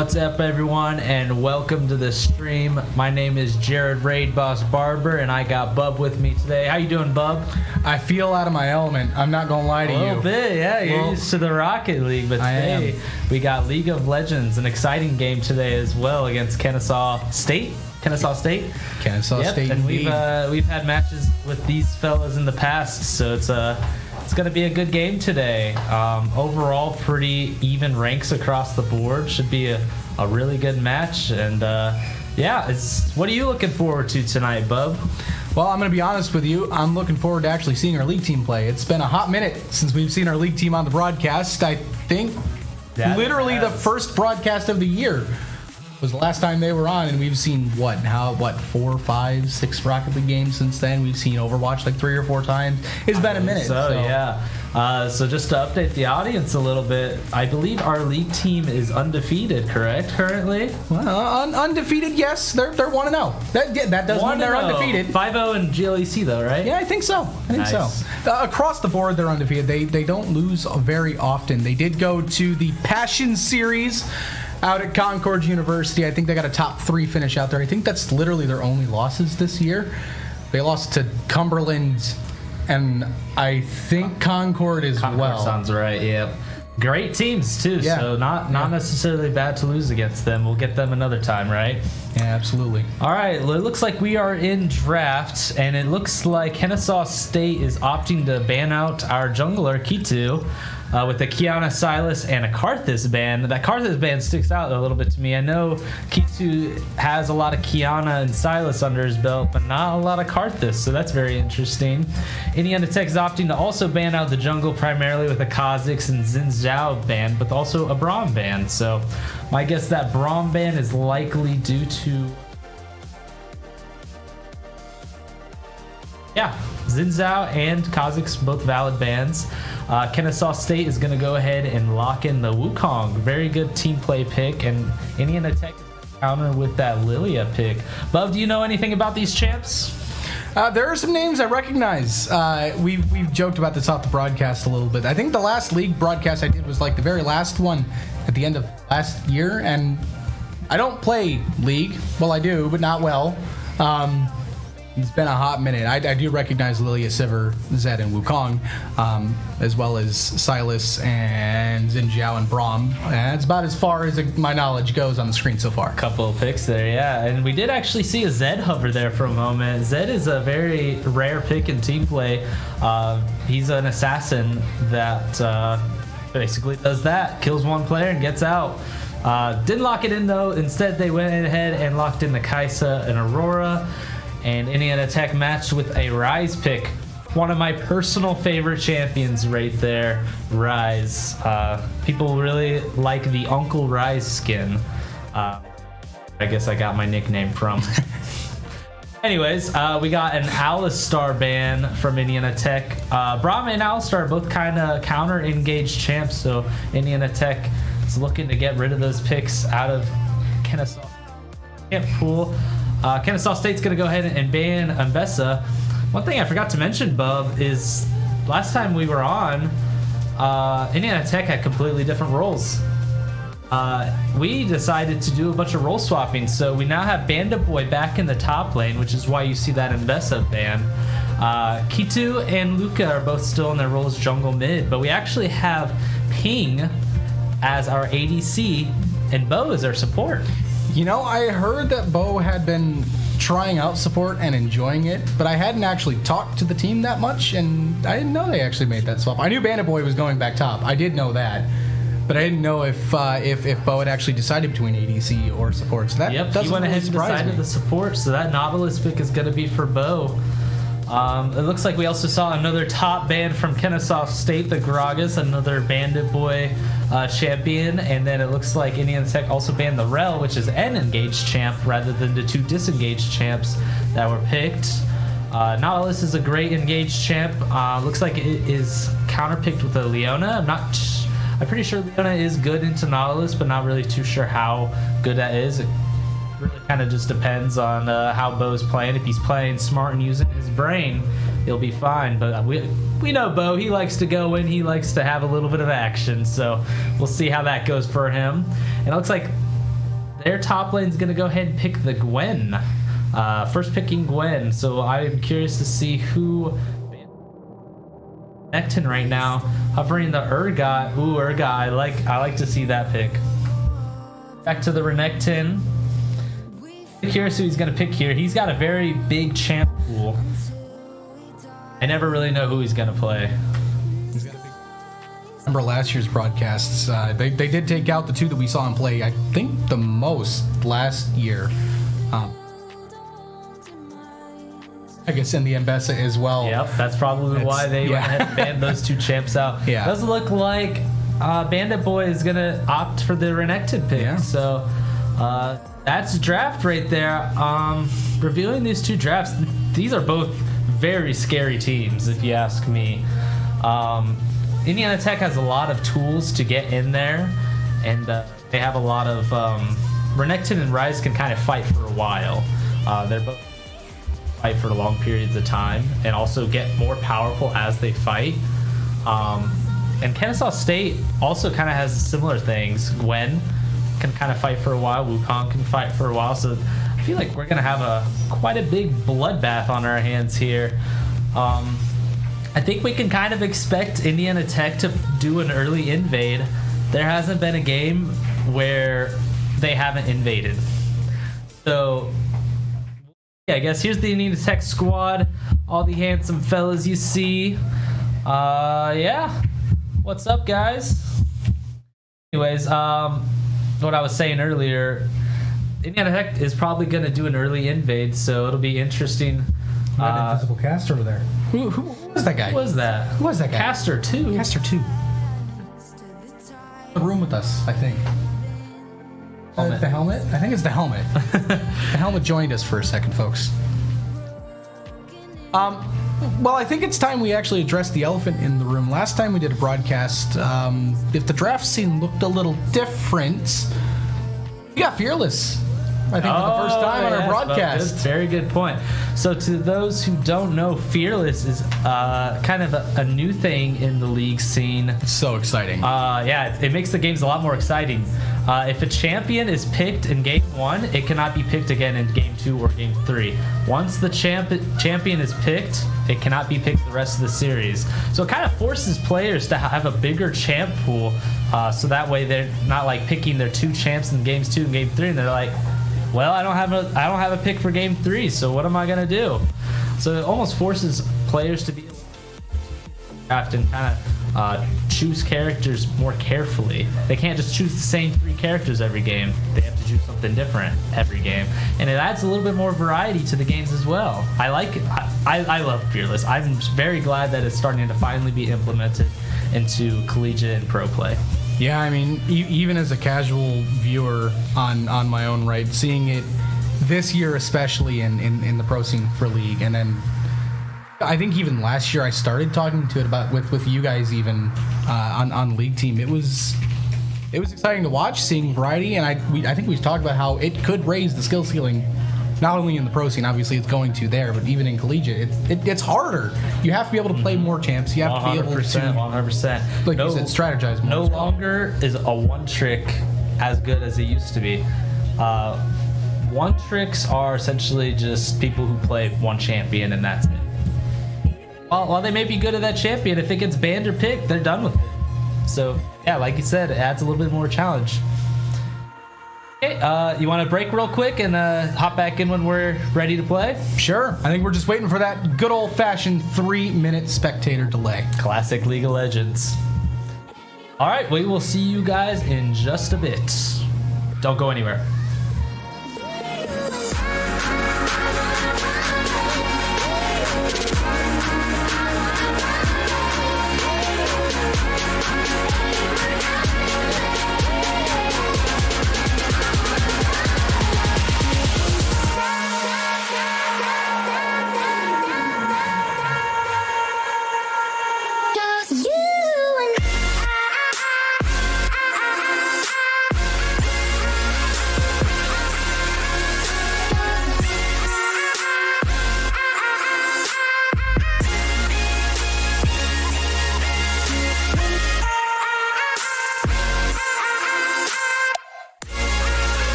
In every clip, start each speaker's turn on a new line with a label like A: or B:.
A: What's up, everyone, and welcome to the stream. My name is Jared Raid Boss Barber, and I got Bub with me today. How you doing, Bub?
B: I feel out of my element. I'm not gonna lie to you.
A: A little bit, yeah. You're used to the Rocket League, but today we got League of Legends, an exciting game today as well against Kennesaw State. Kennesaw State, and we've had matches with these fellas in the past, so it's going to be a good game today. Overall, pretty even ranks across the board. Should be a really good match. And what are you looking forward to tonight, Bub?
B: Well, I'm going to be honest with you. I'm looking forward to actually seeing our league team play. It's been a hot minute since we've seen our league team on the broadcast. I think the first broadcast of the year was the last time they were on, and we've seen 4, 5, 6 Rocket League games since then. We've seen Overwatch like 3 or 4 times. It's been a minute.
A: So just to update the audience a little bit, I believe our league team is undefeated, correct, currently?
B: Well, undefeated, yes. They're 1-0. That does mean they're undefeated.
A: 5-0 in GLEC, though, right?
B: Yeah, I think so. Across the board, they're undefeated. They don't lose very often. They did go to the Passion Series out at Concord University. I think they got a top 3 finish out there. I think that's literally their only losses this year. They lost to Cumberland and I think Concord as well.
A: Sounds right, yeah. Great teams too, so not necessarily bad to lose against them. We'll get them another time, right?
B: Yeah, absolutely.
A: All right, it looks like we are in draft, and it looks like Kennesaw State is opting to ban out our jungler, Kitu, with a Kiana, Silas, and a Karthus ban. That Karthus ban sticks out a little bit to me. I know Kitu has a lot of Kiana and Silas under his belt, but not a lot of Karthus, so that's very interesting. NECC is opting to also ban out the jungle primarily with a Kha'Zix and Xin Zhao ban, but also a Braum ban. So my guess that Braum ban is likely due to... Yeah, Xin Zhao and Kha'Zix, both valid bans. Kennesaw State is going to go ahead and lock in the Wukong. Very good team play pick, and NECC is counter with that Lilia pick. Bub, do you know anything about these champs?
B: There are some names I recognize. We've joked about this off the broadcast a little bit. I think the last league broadcast I did was like the very last one at the end of last year, and I don't play League. Well, I do, but not well. It's been a hot minute. I do recognize Lilia, Sivir, Zed, and Wukong, as well as Silas and Xin Zhao and Braum. That's about as far as my knowledge goes on the screen so far.
A: Couple of picks there, yeah. And we did actually see a Zed hover there for a moment. Zed is a very rare pick in team play. He's an assassin that basically does that. Kills one player and gets out. Didn't lock it in, though. Instead, they went ahead and locked in the Kai'Sa and Aurora. And NECC matched with a Ryze pick. One of my personal favorite champions right there, Ryze. People really like the Uncle Ryze skin. I guess I got my nickname from. Anyways, we got an Alistar ban from NECC. Braum and Alistar are both kind of counter-engaged champs, so NECC is looking to get rid of those picks out of Kennesaw champ pool. Kennesaw State's going to go ahead and ban Mbessa. One thing I forgot to mention, Bub, is last time we were on, NECC had completely different roles. We decided to do a bunch of role swapping, so we now have Bandit Boy back in the top lane, which is why you see that Mbessa ban. Kitu and Luca are both still in their roles jungle mid, but we actually have Ping as our ADC and Bo as our support.
B: You know, I heard that Bo had been trying out support and enjoying it, but I hadn't actually talked to the team that much, and I didn't know they actually made that swap. I knew Bandit Boy was going back top. I did know that, but I didn't know if Bo had actually decided between ADC or support. So that
A: he went ahead and decided the support, so that Nautilus pick is going to be for Bo. It looks like we also saw another top ban from Kennesaw State, the Gragas, another Bandit Boy champion, and then it looks like NECC also banned the Rel, which is an engaged champ rather than the two disengaged champs that were picked. Nautilus is a great engaged champ. Looks like it is counterpicked with a Leona. I'm pretty sure Leona is good into Nautilus, but not really too sure how good that is. It really kind of just depends on how Bo's playing. If he's playing smart and using his brain, he'll be fine. But we know Bo, he likes to go in, he likes to have a little bit of action, so we'll see how that goes for him. And it looks like their top lane's going to go ahead and pick the Gwen. First picking Gwen, so I'm curious to see who... Nectin right now, hovering the Urgot. Ooh, Urgot, I like to see that pick. Back to the Renekton. Curious who he's going to pick here. He's got a very big champ pool. I never really know who he's going to play.
B: Remember last year's broadcasts, they did take out the two that we saw him play, I think the most last year. I guess in the Mbessa as well.
A: Yep, that's probably why they went ahead and banned those two champs out.
B: Yeah.
A: Does look like Bandit Boy is going to opt for the Renekton pick. Yeah. So that's draft right there. Reviewing these two drafts, these are both very scary teams, if you ask me. NECC has a lot of tools to get in there, and they have a lot of... Renekton and Ryze can kind of fight for a while. They're both fight for long periods of time and also get more powerful as they fight. And Kennesaw State also kind of has similar things. Gwen can kind of fight for a while. Wukong can fight for a while. So I feel like we're going to have quite a big bloodbath on our hands here. I think we can kind of expect Indiana Tech to do an early invade. There hasn't been a game where they haven't invaded. So, yeah, I guess here's the Indiana Tech squad. All the handsome fellas you see. Yeah. What's up, guys? Anyways, what I was saying earlier, Indiana Tech is probably going to do an early invade, so it'll be interesting.
B: An invisible caster over there. Who was that guy?
A: Who was that?
B: Who was that guy?
A: Caster 2.
B: Caster 2. The room with us, I think. The helmet? I think it's the helmet. The helmet joined us for a second, folks. Well, I think it's time we actually address the elephant in the room. Last time we did a broadcast, if the draft scene looked a little different, we got Fearless. I think for the first time on our broadcast.
A: Very good point. So to those who don't know, Fearless is kind of a new thing in the league scene.
B: It's so exciting.
A: Yeah, it makes the games a lot more exciting. If a champion is picked in Game 1, it cannot be picked again in Game 2 or Game 3. Once the champion is picked, it cannot be picked the rest of the series. So it kind of forces players to have a bigger champ pool, so that way they're not like picking their 2 champs in Games 2 and Game 3, and they're like, well, I don't have a pick for Game 3, so what am I gonna do? So it almost forces players to be able to draft and kind of choose characters more carefully. They can't just choose the same 3 characters every game. They have to choose something different every game, and it adds a little bit more variety to the games as well. I like it. I love Fearless. I'm very glad that it's starting to finally be implemented into collegiate and pro play.
B: Yeah, I mean, even as a casual viewer on my own right, seeing it this year, especially in the pro scene for League, and then I think even last year I started talking to it about with you guys even on League team. It was exciting to watch, seeing variety, and I think we've talked about how it could raise the skill ceiling. Not only in the pro scene, obviously it's going to there, but even in collegiate, it's harder. You have to be able to play more champs. You have to be able to
A: 100%.
B: Like you said, strategize more.
A: No longer is a one trick as good as it used to be. One tricks are essentially just people who play one champion and that's it. While they may be good at that champion, if it gets banned or picked, they're done with it. So yeah, like you said, it adds a little bit more challenge. Okay, you want to break real quick and hop back in when we're ready to play?
B: Sure. I think we're just waiting for that good old-fashioned 3-minute spectator delay.
A: Classic League of Legends. All right, we will see you guys in just a bit. Don't go anywhere.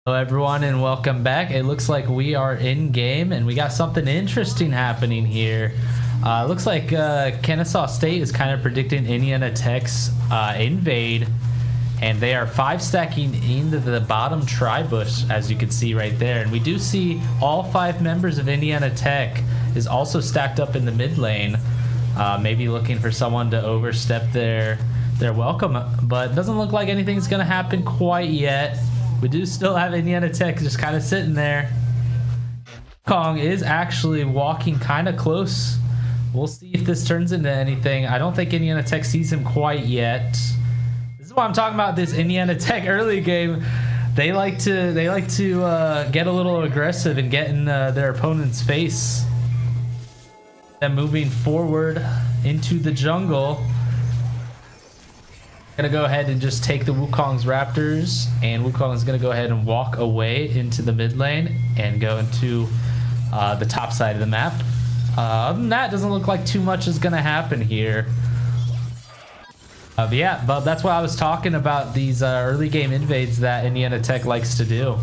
A: Hello everyone and welcome back. It looks like we are in game and we got something interesting happening here. Looks like Kennesaw State is kind of predicting Indiana Tech's invade, and they are 5-stacking into the bottom tri-bush, as you can see right there. And we do see all 5 members of Indiana Tech is also stacked up in the mid lane, maybe looking for someone to overstep their welcome, but it doesn't look like anything's going to happen quite yet. We do still have Indiana Tech just kind of sitting there. Kong is actually walking kind of close. We'll see if this turns into anything. I don't think Indiana Tech sees him quite yet. This is what I'm talking about, this Indiana Tech early game. They like to get a little aggressive and get in their opponent's face. Then moving forward into the jungle. Gonna go ahead and just take the Wukong's Raptors, and Wukong is gonna go ahead and walk away into the mid lane and go into the top side of the map. Other than that, doesn't look like too much is gonna happen here. But yeah, but that's why I was talking about these early game invades that Indiana Tech likes to do.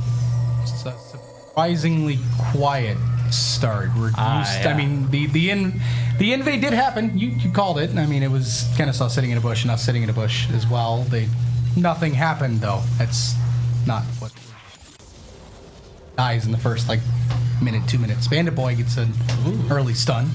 B: It's a surprisingly quiet start. We're used.
A: Yeah.
B: I mean, the invade did happen. You called it. I mean, it was Kennesaw sitting in a bush and us sitting in a bush as well. Nothing happened though. That's not what dies in the first minute, 2 minutes. Bandit Boy gets an early stun.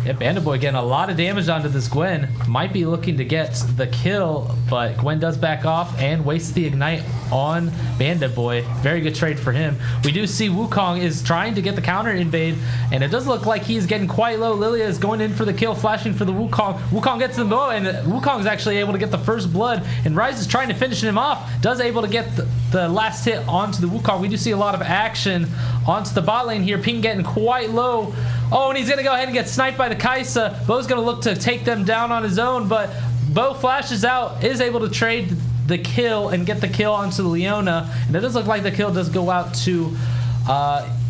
A: Yeah, Bandit Boy getting a lot of damage onto this Gwen. Might be looking to get the kill, but Gwen does back off and wastes the ignite on Bandit Boy. Very good trade for him. We do see Wukong is trying to get the counter invade, and it does look like he's getting quite low. Lilia is going in for the kill, flashing for the Wukong. Wukong gets the bow, and Wukong is actually able to get the first blood, and Rise is trying to finish him off. Does able to get the last hit onto the Wukong. We do see a lot of action onto the bot lane here. Ping getting quite low. Oh, and he's going to go ahead and get sniped by the Kaisa. Bo's going to look to take them down on his own, but Bo flashes out, is able to trade the kill and get the kill onto Leona. And it does look like the kill does go out to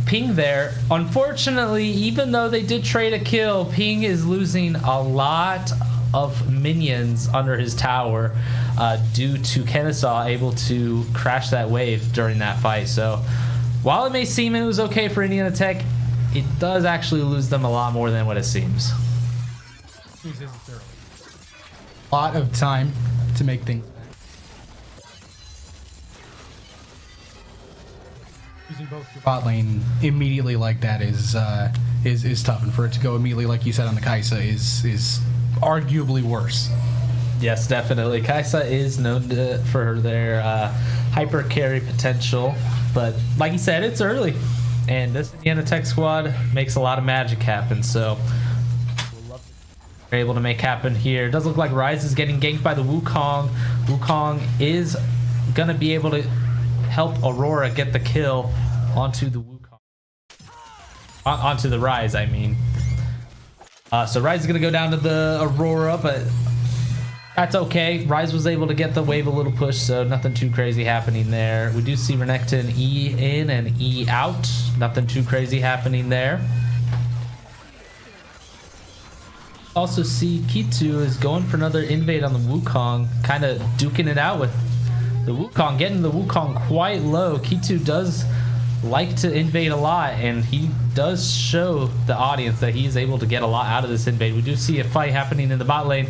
A: Ping there. Unfortunately, even though they did trade a kill, Ping is losing a lot of minions under his tower due to Kennesaw able to crash that wave during that fight. So while it may seem it was okay for Indiana Tech, it does actually lose them a lot more than what it seems.
B: A lot of time to make things back. Using both your bot lane immediately like that is tough, and for it to go immediately like you said on the Kaisa is arguably worse.
A: Yes, definitely. Kaisa is known for their hyper carry potential, but like you said, it's early. And this Indiana Tech squad makes a lot of magic happen, so we'll love to be able to make happen here. It does look like Rise is getting ganked by the Wukong. Wukong is going to be able to help Aurora get the kill onto the Wukong. Onto the Rise, I mean. So Rise is going to go down to the Aurora, but that's okay. Rise was able to get the wave a little push, so nothing too crazy happening there. We do see Renekton E in and E out. Nothing too crazy happening there. Also see Kitu is going for another invade on the Wukong, kind of duking it out with the Wukong, getting the Wukong quite low. Kitu does like to invade a lot, and he does show the audience that he's able to get a lot out of this invade. We do see a fight happening in the bot lane.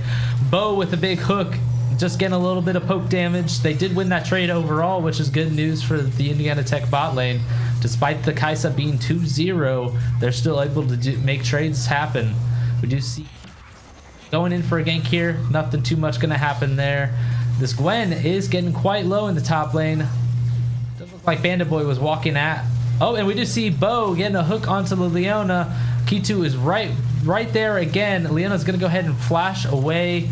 A: Bo with a big hook, just getting a little bit of poke damage. They did win that trade overall, which is good news for the Indiana Tech bot lane. Despite the Kaisa being 2-0, they're still able to make trades happen. We do see going in for a gank here. Nothing too much going to happen there. This Gwen is getting quite low in the top lane. Doesn't look like Bandit Boy was walking at. Oh, and we do see Bo getting a hook onto the Leona. Kitu is right there again. Leona's going to go ahead and flash away.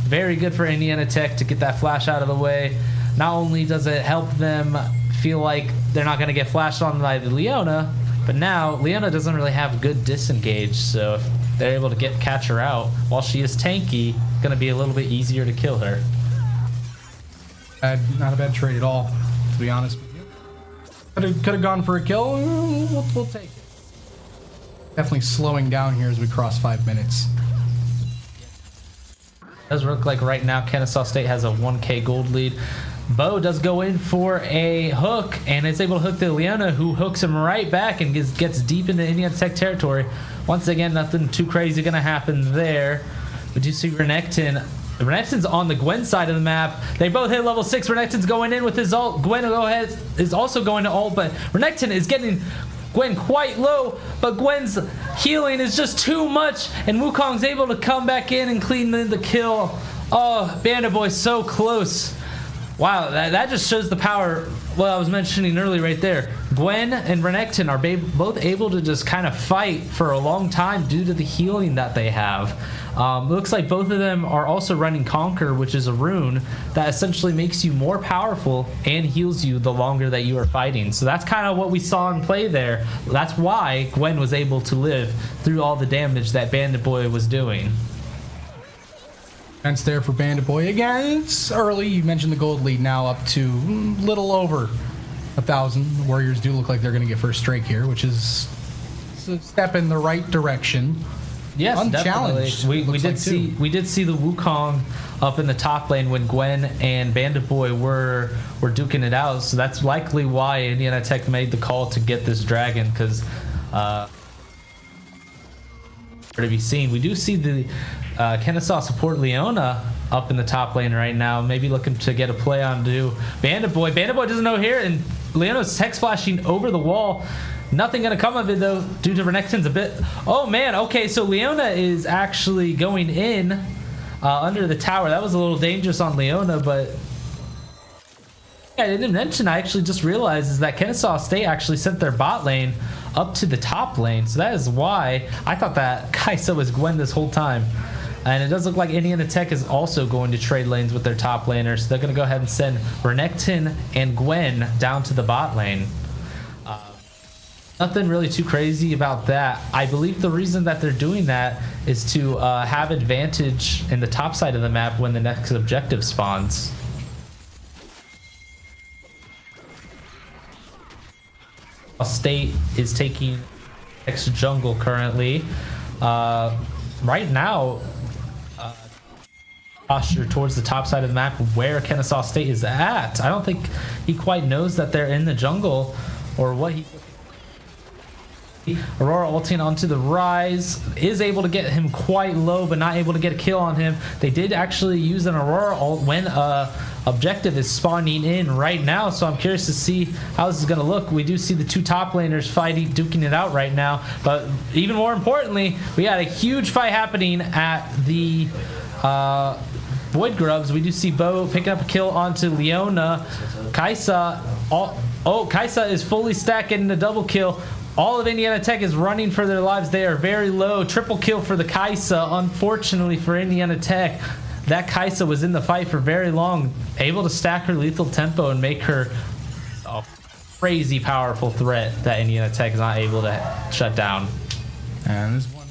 A: Very good for Indiana Tech to get that flash out of the way. Not only does it help them feel like they're not going to get flashed on by the Leona, but now Leona doesn't really have good disengage, so if they're able to catch her out while she is tanky, it's going to be a little bit easier to kill her.
B: Not a bad trade at all, to be honest with you. Could have gone for a kill. We'll take it. Definitely slowing down here as we cross 5 minutes.
A: Does look like right now Kennesaw State has a 1K gold lead. Bo does go in for a hook, and it's able to hook the Leona, who hooks him right back and gets deep into Indiana Tech territory. Once again, nothing too crazy going to happen there. But you see Renekton. Renekton's on the Gwen side of the map. They both hit level 6. Renekton's going in with his ult. Gwen is also going to ult, but Renekton is getting Gwen quite low, but Gwen's healing is just too much, and Wukong's able to come back in and clean the kill. Oh, Bandit Boy so close. Wow, that just shows the power, what I was mentioning earlier right there. Gwen and Renekton are both able to just kind of fight for a long time due to the healing that they have. Looks like both of them are also running Conquer, which is a rune that essentially makes you more powerful and heals you the longer that you are fighting. So that's kind of what we saw in play there. That's why Gwen was able to live through all the damage that Bandit Boy was doing.
B: Defense there for Bandit Boy. Again, it's early. You mentioned the gold lead now up to little over 1,000. The Warriors do look like they're going to get first strike here, which is a step in the right direction.
A: Yes,
B: unchallenged.
A: We did see the Wukong up in the top lane when Gwen and Bandit Boy were duking it out. So that's likely why Indiana Tech made the call to get this dragon, because to be seen. We do see the Kennesaw support Leona up in the top lane right now, maybe looking to get a play on to Bandit Boy. Bandit Boy doesn't know here, and Leona's text flashing over the wall. Nothing gonna come of it though, due to Renekton's a bit. Oh man, okay, so Leona is actually going in under the tower. That was a little dangerous on Leona, but I didn't mention, I actually just realized is that Kennesaw State actually sent their bot lane up to the top lane. So that is why I thought that Kaisa was Gwen this whole time. And it does look like Indiana Tech is also going to trade lanes with their top laners. So they're going to go ahead and send Renekton and Gwen down to the bot lane. Nothing really too crazy about that. I believe the reason that they're doing that is to have advantage in the top side of the map when the next objective spawns. State is taking next jungle currently. Right now, posture towards the top side of the map where Kennesaw State is at. I don't think he quite knows that they're in the jungle or what he. Aurora ulting onto the Rise is able to get him quite low, but not able to get a kill on him. They did actually use an Aurora ult when objective is spawning in right now, so I'm curious to see how this is going to look. We do see the two top laners fighting, duking it out right now, but even more importantly, we had a huge fight happening at the Void Grubs. We do see Bo picking up a kill onto Leona. Kaisa, Kaisa is fully stacked, getting a double kill. All of Indiana Tech is running for their lives. They are very low. Triple kill for the Kaisa. Unfortunately for Indiana Tech, that Kaisa was in the fight for very long, able to stack her lethal tempo and make her a crazy powerful threat that Indiana Tech is not able to shut down.
B: And this one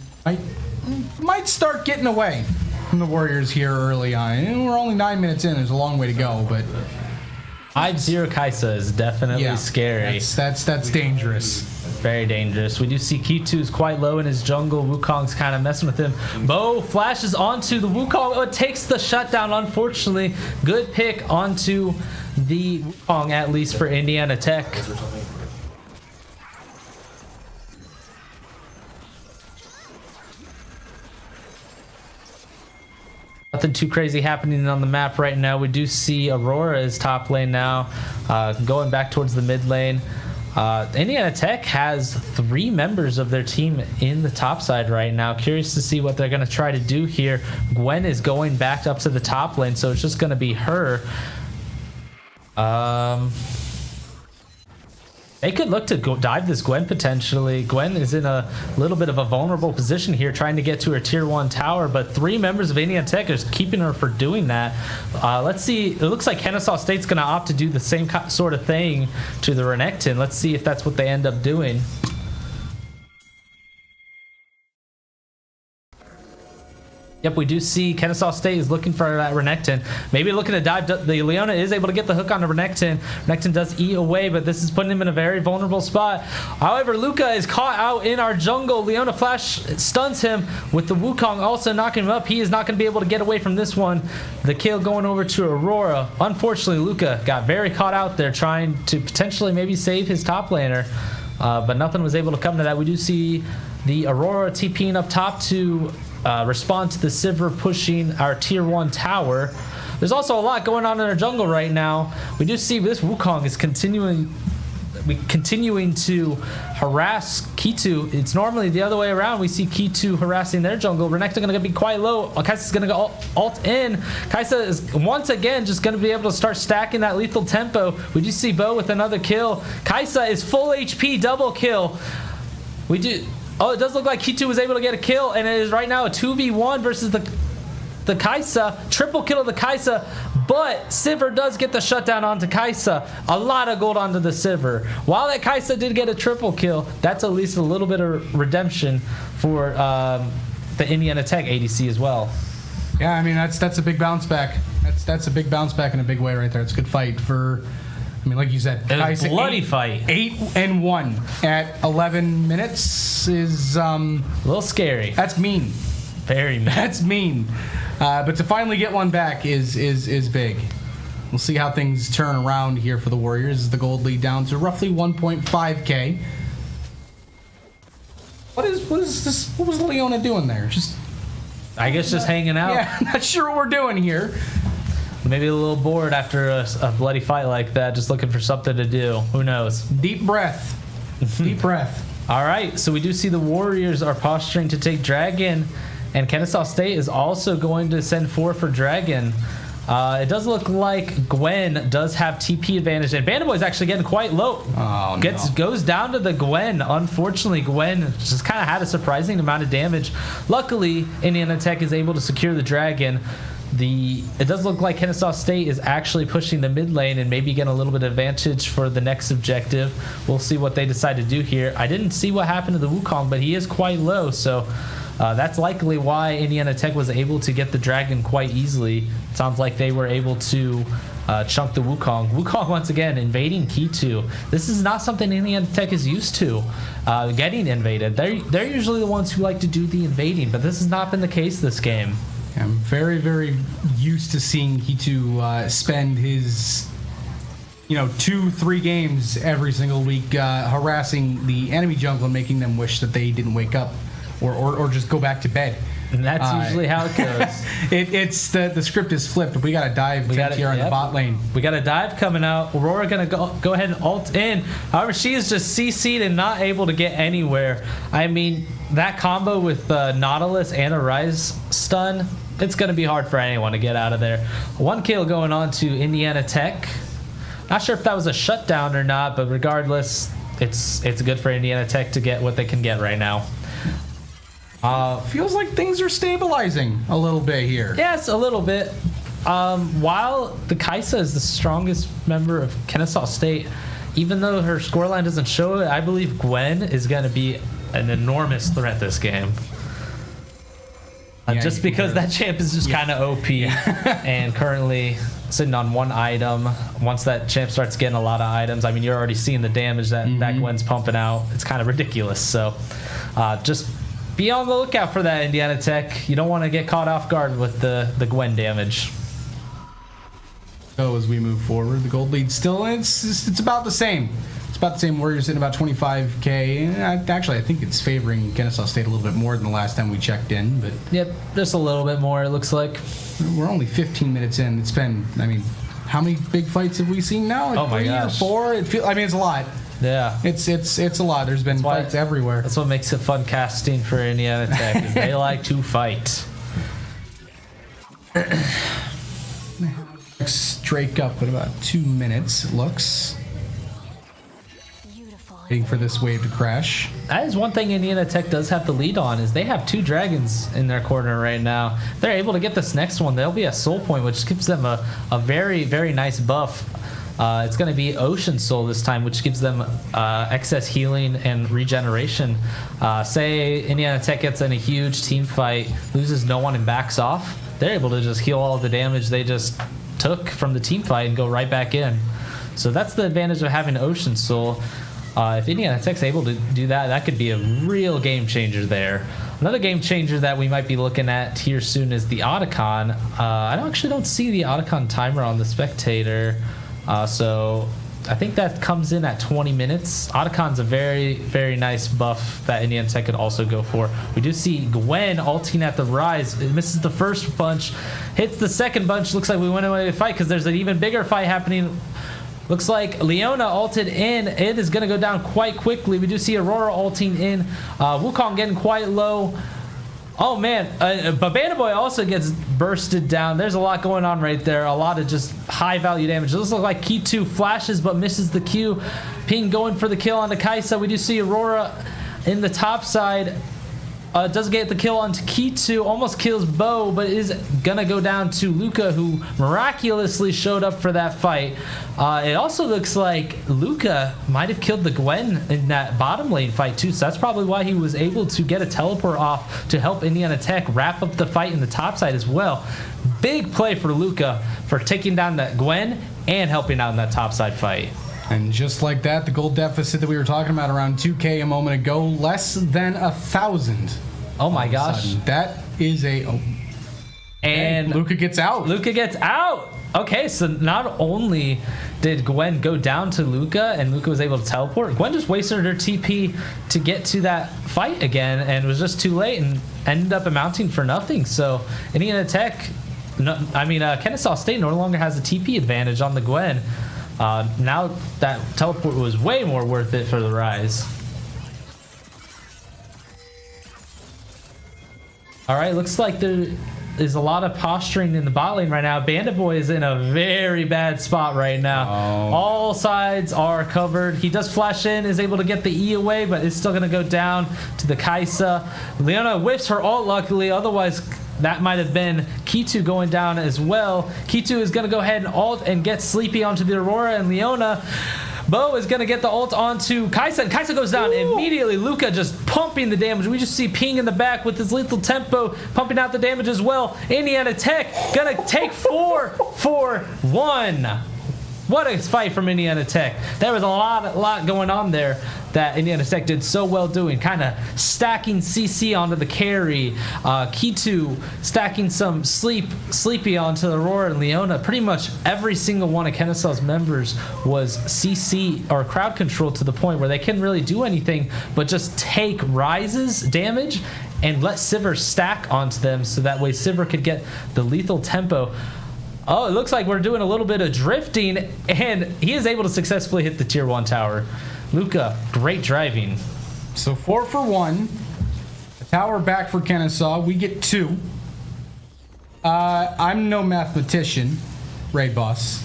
B: might start getting away from the Warriors here early on. And we're only 9 minutes in. There's a long way to go, but
A: 5-0 Kaisa is definitely scary.
B: That's dangerous.
A: Very dangerous. We do see K2's quite low in his jungle. Wukong's kind of messing with him. Bo flashes onto the Wukong. Oh, it takes the shutdown, unfortunately. Good pick onto the Wukong, at least for Indiana Tech. Nothing too crazy happening on the map right now. We do see Aurora's top lane now, going back towards the mid lane. Indiana Tech has 3 members of their team in the top side right now. Curious to see what they're going to try to do here. Gwen is going back up to the top lane, so it's just going to be her. They could look to go dive this Gwen potentially. Gwen is in a little bit of a vulnerable position here, trying to get to her tier 1 tower, but 3 members of Indiana Tech are keeping her for doing that. Let's see. It looks like Kennesaw State's going to opt to do the same sort of thing to the Renekton. Let's see if that's what they end up doing. Yep, we do see Kennesaw State is looking for that Renekton. Maybe looking to dive. The Leona is able to get the hook on the Renekton. Renekton does eat away, but this is putting him in a very vulnerable spot. However, Luca is caught out in our jungle. Leona Flash stuns him with the Wukong also knocking him up. He is not going to be able to get away from this one. The kill going over to Aurora. Unfortunately, Luca got very caught out there trying to potentially maybe save his top laner, but nothing was able to come to that. We do see the Aurora TPing up top to respond to the Sivir pushing our tier 1 tower. There's also a lot going on in our jungle right now. We do see this Wukong is continuing to harass K2. It's normally the other way around. We see K2 harassing their jungle. Renekton going to be quite low. Kai'Sa's going to go ult in. Kai'Sa is once again just going to be able to start stacking that lethal tempo. We do see Bo with another kill. Kai'Sa is full HP, double kill. We do... Oh, it does look like K2 was able to get a kill, and it is right now a 2v1 versus the Kai'Sa. Triple kill of the Kai'Sa, but Sivir does get the shutdown onto Kai'Sa. A lot of gold onto the Sivir. While that Kai'Sa did get a triple kill, that's at least a little bit of redemption for the Indiana Tech ADC as well.
B: Yeah, I mean, that's a big bounce back. That's a big bounce back in a big way right there. It's a good fight for... I mean, like you said,
A: Kai'Sa, bloody fight.
B: 8-1 at 11 minutes is
A: a little scary.
B: That's mean.
A: Very mean.
B: That's mean. But to finally get one back is big. We'll see how things turn around here for the Warriors. The gold lead down to roughly 1.5k. What is this? What was Leona doing there?
A: I guess just hanging out.
B: Yeah, not sure what we're doing here.
A: Maybe a little bored after a bloody fight like that, just looking for something to do. Who knows?
B: Deep breath. Deep breath.
A: All right, so we do see the Warriors are posturing to take Dragon, and Kennesaw State is also going to send 4 for Dragon. It does look like Gwen does have TP advantage, and Bandaboy is actually getting quite low.
B: Oh, no.
A: Goes down to the Gwen. Unfortunately, Gwen just kind of had a surprising amount of damage. Luckily, Indiana Tech is able to secure the Dragon. It does look like Kennesaw State is actually pushing the mid lane and maybe getting a little bit of advantage for the next objective. We'll see what they decide to do here. I didn't see what happened to the Wukong, but he is quite low, so that's likely why Indiana Tech was able to get the Dragon quite easily. It sounds like they were able to chunk the Wukong. Wukong, once again, invading K2. This is not something Indiana Tech is used to, getting invaded. They're usually the ones who like to do the invading, but this has not been the case this game.
B: I'm very, very used to seeing K2 spend his, 2-3 games every single week harassing the enemy jungle and making them wish that they didn't wake up or just go back to bed.
A: And that's usually how it goes.
B: It's the script is flipped. We got to dive here on the bot lane.
A: We got a dive coming out. Aurora going to go ahead and ult in. However, she is just CC'd and not able to get anywhere. I mean, that combo with Nautilus and a Rise stun, it's going to be hard for anyone to get out of there. 1 kill going on to Indiana Tech. Not sure if that was a shutdown or not, but regardless, it's good for Indiana Tech to get what they can get right now.
B: Feels like things are stabilizing a little bit here.
A: Yes, a little bit. While the Kai'Sa is the strongest member of Kennesaw State, even though her scoreline doesn't show it, I believe Gwen is going to be an enormous threat this game. Just because that champ is just kind of OP and currently sitting on 1 item. Once that champ starts getting a lot of items, I mean, you're already seeing the damage that Gwen's pumping out. It's kind of ridiculous. So just be on the lookout for that, Indiana Tech. You don't want to get caught off guard with the Gwen damage.
B: So as we move forward, the gold lead still, it's about the same. It's about the same. Warriors in about 25k. Actually, I think it's favoring Kennesaw State a little bit more than the last time we checked in. But
A: yep, just a little bit more, it looks like.
B: We're only 15 minutes in. It's been, I mean, how many big fights have we seen now? Like
A: oh my gosh.
B: 3 or 4? I mean, it's a lot.
A: Yeah,
B: it's a lot. There's been fights everywhere.
A: That's what makes it fun casting for Indiana Tech. Is they like to fight.
B: Drake up in about 2 minutes. It looks. Waiting for this wave to crash.
A: That is one thing Indiana Tech does have the lead on, is they have 2 dragons in their corner right now. If they're able to get this next one, there'll be a soul point, which gives them a very, very nice buff. It's going to be Ocean Soul this time, which gives them excess healing and regeneration. Say Indiana Tech gets in a huge team fight, loses no one and backs off, they're able to just heal all of the damage they just took from the team fight and go right back in. So that's the advantage of having Ocean Soul. If Indiana Tech's able to do that, that could be a real game changer there. Another game changer that we might be looking at here soon is the Otacon. I actually don't see the Otacon timer on the spectator, so I think that comes in at 20 minutes. Otacon's a very, very nice buff that Indiana Tech could also go for. We do see Gwen ulting at the Rise. It misses the first bunch, hits the second bunch. Looks like we went away with the fight because there's an even bigger fight happening. Looks like Leona ulted in. It is going to go down quite quickly. We do see Aurora ulting in. Wukong getting quite low. Oh, man. But Banda Boy also gets bursted down. There's a lot going on right there. A lot of just high-value damage. This looks like Key 2 flashes but misses the Q. Ping going for the kill onto Kaisa. We do see Aurora in the top side. Doesn't get the kill onto Key2, almost kills Bo, but is gonna go down to Luca, who miraculously showed up for that fight. It also looks like Luca might have killed the Gwen in that bottom lane fight too, so that's probably why he was able to get a teleport off to help Indiana Tech wrap up the fight in the top side as well. Big play for Luca for taking down that Gwen and helping out in that top side fight.
B: And just like that, the gold deficit that we were talking about around 2K a moment ago, less than 1,000.
A: Oh my gosh.
B: That is and Luca gets out.
A: Luca gets out. Okay, so not only did Gwen go down to Luca and Luca was able to teleport, Gwen just wasted her TP to get to that fight again and was just too late and ended up amounting for nothing. So Indiana Tech, Kennesaw State no longer has a TP advantage on the Gwen. Now that teleport was way more worth it for the Rise. All right, looks like there is a lot of posturing in the bot lane right now. Bandit Boy is in a very bad spot right now. Oh. All sides are covered. He does flash in, is able to get the E away, but it's still going to go down to the Kaisa. Leona whiffs her ult, luckily. Otherwise, that might have been Key2 going down as well. Key2 is going to go ahead and ult and get Sleepy onto the Aurora, and Leona. Bo is going to get the ult onto Kaisa, and Kaisa goes down immediately. Luca just pumping the damage. We just see Ping in the back with his lethal tempo, pumping out the damage as well. Indiana Tech going to take 4-4-1. What a fight from Indiana Tech. There was a lot going on there that Indiana Tech did so well doing. Kind of stacking CC onto the carry. Key2 stacking some Sleepy onto the Aurora and Leona. Pretty much every single one of Kennesaw's members was CC or crowd control to the point where they couldn't really do anything but just take Rise's damage and let Sivir stack onto them so that way Sivir could get the lethal tempo. Oh, it looks like we're doing a little bit of drifting, and he is able to successfully hit the tier 1 tower. Luca, great driving.
B: So 4 for 1. A tower back for Kennesaw. We get 2. I'm no mathematician, Raid Boss.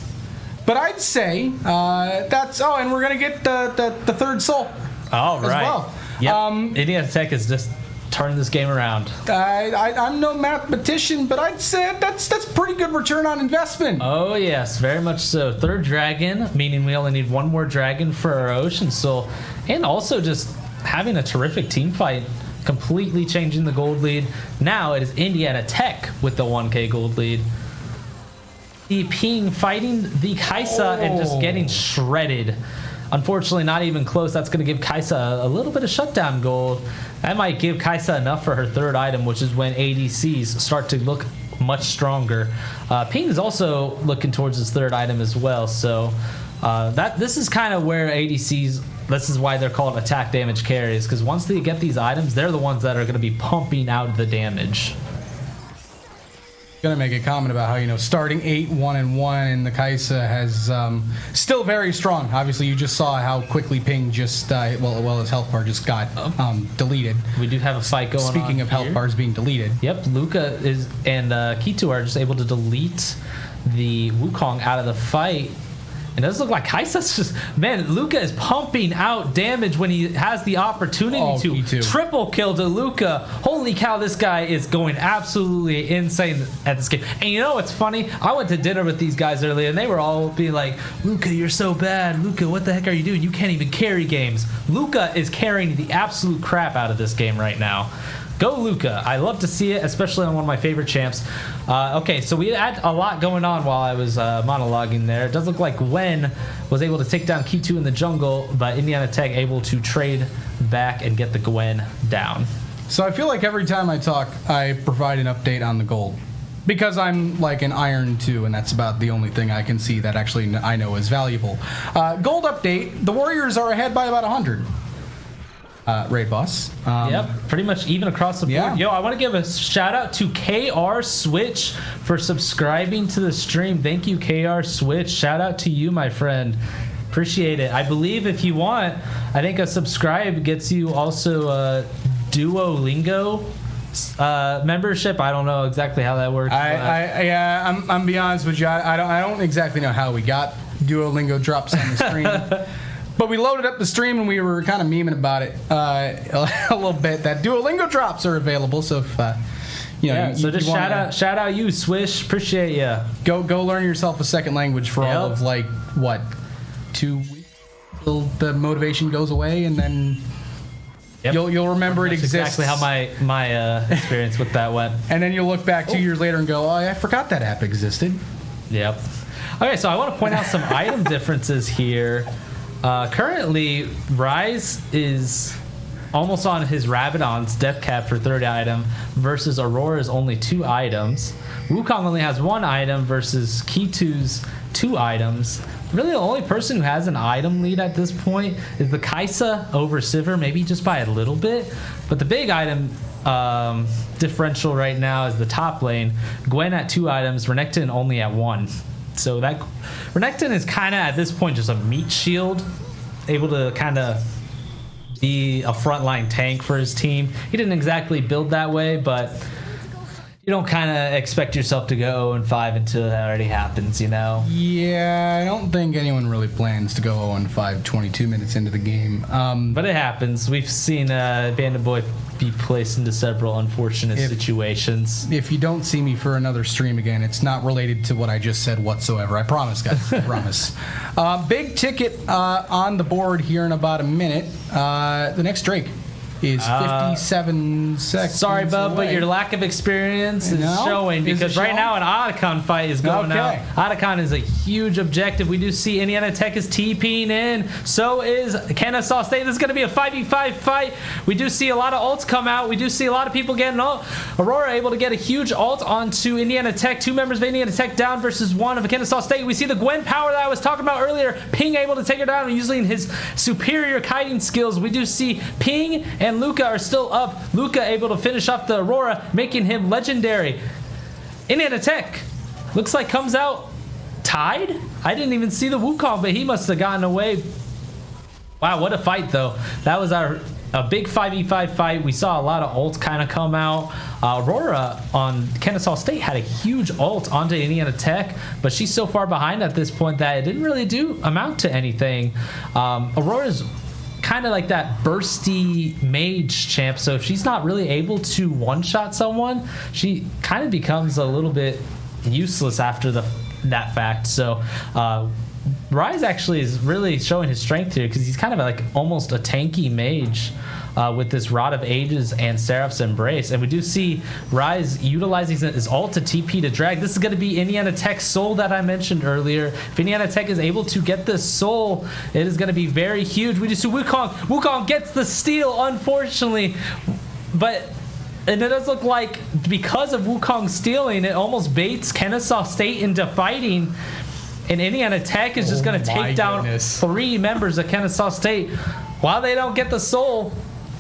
B: But I'd say that's... Oh, and we're going to get the third soul.
A: All right.
B: As well.
A: Yep. Indiana Tech is just turning this game around.
B: I'm no mathematician, but I'd say that's pretty good return on investment.
A: Oh yes, very much so. Third dragon, meaning we only need one more dragon for our Ocean Soul, and also just having a terrific team fight, completely changing the gold lead. Now it is Indiana Tech with the 1K gold lead. The Ping fighting the Kaisa and just getting shredded. Unfortunately, not even close. That's going to give Kaisa a little bit of shutdown gold. That might give Kaisa enough for her third item, which is when ADCs start to look much stronger. Ping is also looking towards his third item as well. So this is kind of where ADCs, this is why they're called attack damage carries, because once they get these items, they're the ones that are going to be pumping out the damage.
B: Gonna make a comment about how, starting 8-1-1 and the Kaisa has still very strong. Obviously, you just saw how quickly Ping just his health bar just got deleted.
A: We do have a fight going on.
B: Speaking of health bars being deleted,
A: yep, Luca and Key2 are just able to delete the Wukong out of the fight. It does look like Kaisa's just, man, Luca is pumping out damage when he has the opportunity to. Triple kill to Luca. Holy cow, this guy is going absolutely insane at this game. And you know what's funny? I went to dinner with these guys earlier, and they were all being like, Luca, you're so bad. Luca, what the heck are you doing? You can't even carry games. Luca is carrying the absolute crap out of this game right now. Go Luca. I love to see it, especially on one of my favorite champs. Okay, so we had a lot going on while I was monologuing there. It does look like Gwen was able to take down K2 in the jungle, but Indiana Tech able to trade back and get the Gwen down.
B: So I feel like every time I talk, I provide an update on the gold. Because I'm like an Iron 2, and that's about the only thing I can see that actually I know is valuable. Gold update, the Warriors are ahead by about 100. Raid boss.
A: Yep, pretty much even across the board.
B: Yeah.
A: Yo, I want to give a shout out to KR Switch for subscribing to the stream. Thank you, KR Switch. Shout out to you, my friend. Appreciate it. I believe if you want, I think a subscribe gets you also a Duolingo membership. I don't know exactly how that works.
B: I'm be honest with you. I don't exactly know how we got Duolingo drops on the stream. But we loaded up the stream and we were kind of memeing about it a little bit. That Duolingo drops are available, so if
A: so just shout out you, Swish. Appreciate ya.
B: Go learn yourself a second language for all of 2 weeks till the motivation goes away, and then you'll remember it exists.
A: Exactly how my experience with that went.
B: And then you'll look back 2 years later and go, oh, I forgot that app existed.
A: Yep. Okay, so I want to point out some item differences here. Currently, Rise is almost on his Rabadon's death cap for third item versus Aurora's only 2 items. Wukong only has 1 item versus K2's 2 items. Really, the only person who has an item lead at this point is the Kaisa over Sivir, maybe just by a little bit. But the big item differential right now is the top lane. Gwen at 2 items, Renekton only at 1. So that Renekton is kind of at this point just a meat shield, able to kind of be a frontline tank for his team. He didn't exactly build that way, but you don't kind of expect yourself to go 0-5 until that already happens, you know?
B: Yeah, I don't think anyone really plans to go 0-5 22 minutes into the game.
A: But it happens. We've seen Bandit Boy be placed into several unfortunate situations.
B: If you don't see me for another stream again, it's not related to what I just said whatsoever. I promise, guys. I promise. Big ticket on the board here in about a minute. The next Drake is 57 seconds.
A: Sorry, bub, but your lack of experience is showing, because right now an Otacon fight is going out. Otacon is a huge objective. We do see Indiana Tech is TPing in. So is Kennesaw State. This is going to be a 5v5 fight. We do see a lot of ults come out. We do see a lot of people getting ult. Aurora able to get a huge ult onto Indiana Tech. 2 members of Indiana Tech down versus 1 of Kennesaw State. We see the Gwen power that I was talking about earlier. Ping able to take her down using his superior kiting skills. We do see Ping and Luca are still up. Luca able to finish off the Aurora, making him legendary. Indiana Tech looks like comes out tied. I didn't even see the Wukong, but he must have gotten away. Wow, what a fight though. That was a big 5v5 fight. We saw a lot of ults kind of come out. Aurora on Kennesaw State had a huge ult onto Indiana Tech, but she's so far behind at this point that it didn't really amount to anything. Aurora's kind of like that bursty mage champ, so if she's not really able to one-shot someone, she kind of becomes a little bit useless after that fact. So Rise actually is really showing his strength here, because he's kind of like almost a tanky mage with this Rod of Ages and Seraph's Embrace. And we do see Rise utilizing his ult to TP to drag. This is going to be Indiana Tech's soul that I mentioned earlier. If Indiana Tech is able to get this soul, it is going to be very huge. We just see Wukong. Wukong gets the steal, unfortunately. And it does look like because of Wukong stealing, it almost baits Kennesaw State into fighting. And Indiana Tech is just going to take down 3 members of Kennesaw State. While they don't get the soul,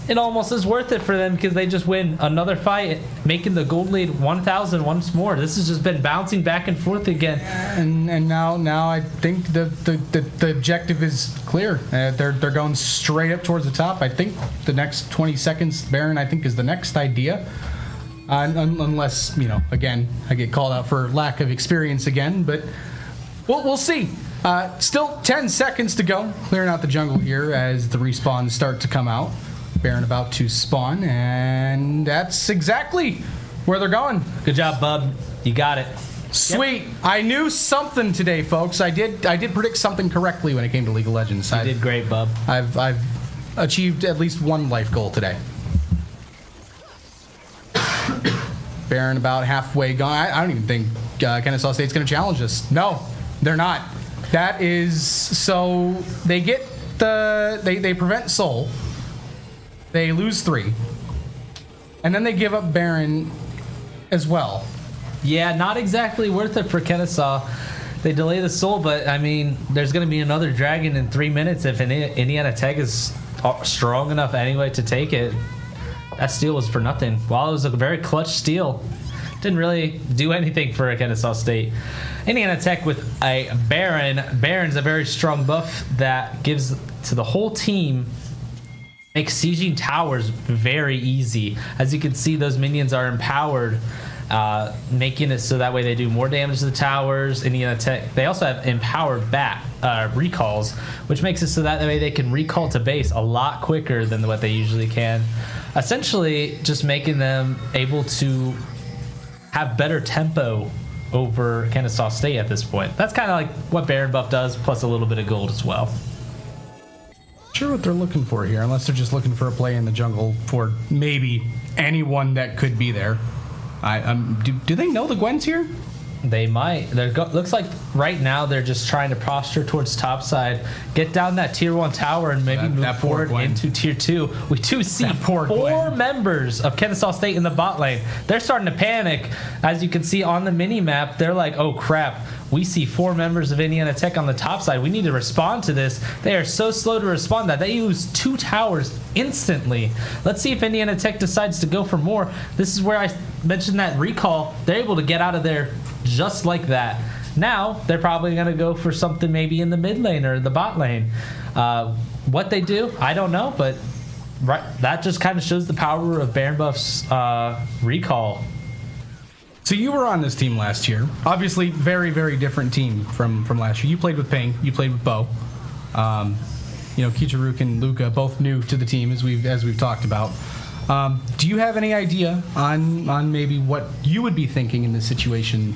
A: it almost is worth it for them, because they just win another fight, making the gold lead 1,000 once more. This has just been bouncing back and forth again.
B: And now I think the objective is clear. They're going straight up towards the top. I think the next 20 seconds, Baron, I think, is the next idea. Unless, again, I get called out for lack of experience again, but we'll see. Still 10 seconds to go. Clearing out the jungle here as the respawns start to come out. Baron about to spawn, and that's exactly where they're going.
A: Good job, bub. You got it.
B: Sweet. Yep. I knew something today, folks. I did predict something correctly when it came to League of Legends.
A: You did great, bub.
B: I've achieved at least one life goal today. Baron about halfway gone. I don't even think Kennesaw State's going to challenge us. No, they're not. That is so they get they prevent Soul. They lose 3, and then they give up Baron as well.
A: Yeah, not exactly worth it for Kennesaw. They delay the Soul, but I mean, there's going to be another Dragon in 3 minutes if Indiana Tech is strong enough anyway to take it. That steal was for nothing. While it was a very clutch steal, didn't really do anything for Kennesaw State. Indiana Tech with a Baron. Baron's a very strong buff that gives to the whole team, makes sieging towers very easy. As you can see, those minions are empowered, making it so that way they do more damage to the towers. Indiana Tech, they also have empowered recalls, which makes it so that way they can recall to base a lot quicker than what they usually can. Essentially, just making them able to have better tempo over Kennesaw State at this point. That's kind of like what Baron buff does, plus a little bit of gold as well.
B: Sure what they're looking for here, unless they're just looking for a play in the jungle for maybe anyone that could be there. Do they know the Gwen's here?
A: They might. Looks like right now they're just trying to posture towards topside, get down that tier 1 tower, and maybe move forward into tier 2. We do see 4 members of Kennesaw State in the bot lane. They're starting to panic. As you can see on the mini map, they're like, oh crap, we see 4 members of Indiana Tech on the top side. We need to respond to this. They are so slow to respond that they use 2 towers instantly. Let's see if Indiana Tech decides to go for more. This is where I mentioned that recall. They're able to get out of there just like that. Now they're probably going to go for something maybe in the mid lane or the bot lane. What they do, I don't know, but that just kind of shows the power of Baron Buff's recall.
B: So you were on this team last year. Obviously, very, very different team from last year. You played with Ping. You played with Bo. Kicharuk and Luca, both new to the team, as we've talked about. Do you have any idea on maybe what you would be thinking in this situation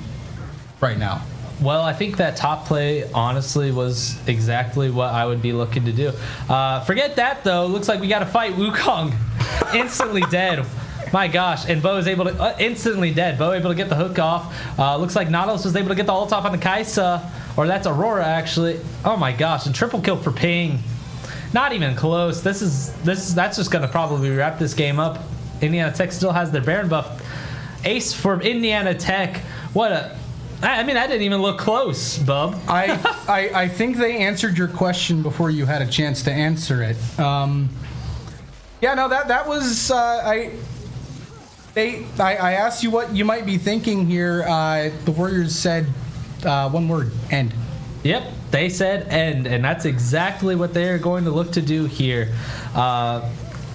B: right now?
A: Well, I think that top play, honestly, was exactly what I would be looking to do. Forget that, though. Looks like we got to fight Wukong. Instantly dead. My gosh. And Bo is able to... instantly dead. Bo able to get the hook off. Looks like Nautilus was able to get the ult off on the Kaisa. Or that's Aurora, actually. Oh, my gosh. And triple kill for Ping. Not even close. That's just going to probably wrap this game up. Indiana Tech still has their Baron buff. Ace for Indiana Tech. What a... I mean, that didn't even look close, bub.
B: I think they answered your question before you had a chance to answer it. That was... I asked you what you might be thinking here. The Warriors said one word, end.
A: Yep, they said end, and that's exactly what they're going to look to do here.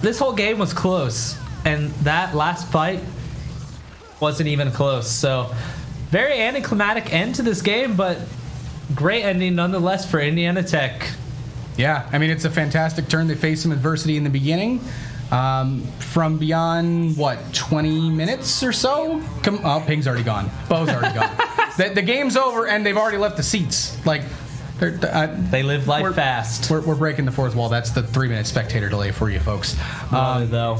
A: This whole game was close, and that last fight wasn't even close. So, very anticlimactic end to this game, but great ending nonetheless for Indiana Tech.
B: Yeah, I mean, it's a fantastic turn. They faced some adversity in the beginning. From beyond, 20 minutes or so? Ping's already gone. Bo's already gone. The game's over, and they've already left the seats. Like,
A: they live life fast.
B: We're breaking the fourth wall. That's the 3-minute spectator delay for you folks.
A: Though.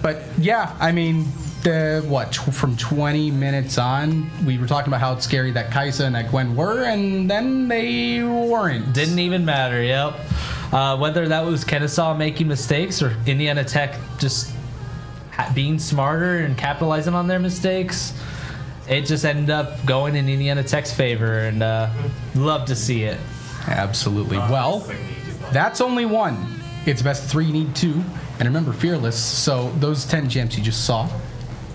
B: But, yeah, I mean, from 20 minutes on, we were talking about how scary that Kaisa and that Gwen were, and then they weren't.
A: Didn't even matter, yep. Whether that was Kennesaw making mistakes or Indiana Tech just being smarter and capitalizing on their mistakes, it just ended up going in Indiana Tech's favor, and love to see it.
B: Absolutely. Well, that's only one. It's best of 3, you need 2. And remember, Fearless, so those 10 gems you just saw.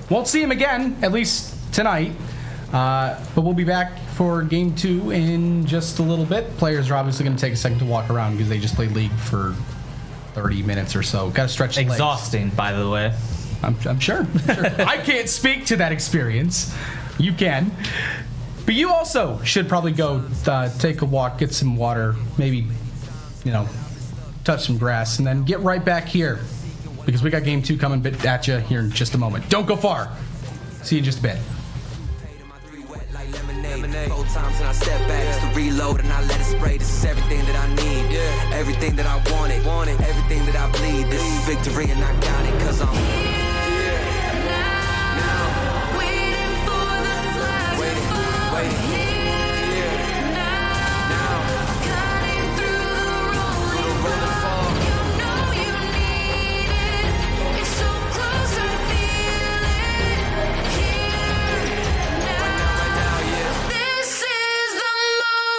B: Won't see them again, at least tonight. But we'll be back for Game 2 in just a little bit. Players are obviously going to take a second to walk around because they just played League for 30 minutes or so. Got to stretch the legs.
A: Exhausting, by the way.
B: I'm sure. I can't speak to that experience. You can. But you also should probably go take a walk, get some water, maybe, touch some grass, and then get right back here because we got game 2 coming at you here in just a moment. Don't go far. See you in just a bit.
C: Four times and I step back, it's the reload and I let it spray. This is everything that I need, everything that I wanted, everything that I bleed. This is victory and I got it, cause I'm here now, waiting for the flag to fall. Here now, cutting through the rolling fog. You know you need it, it's so close I feel it. Here now, this is the moment.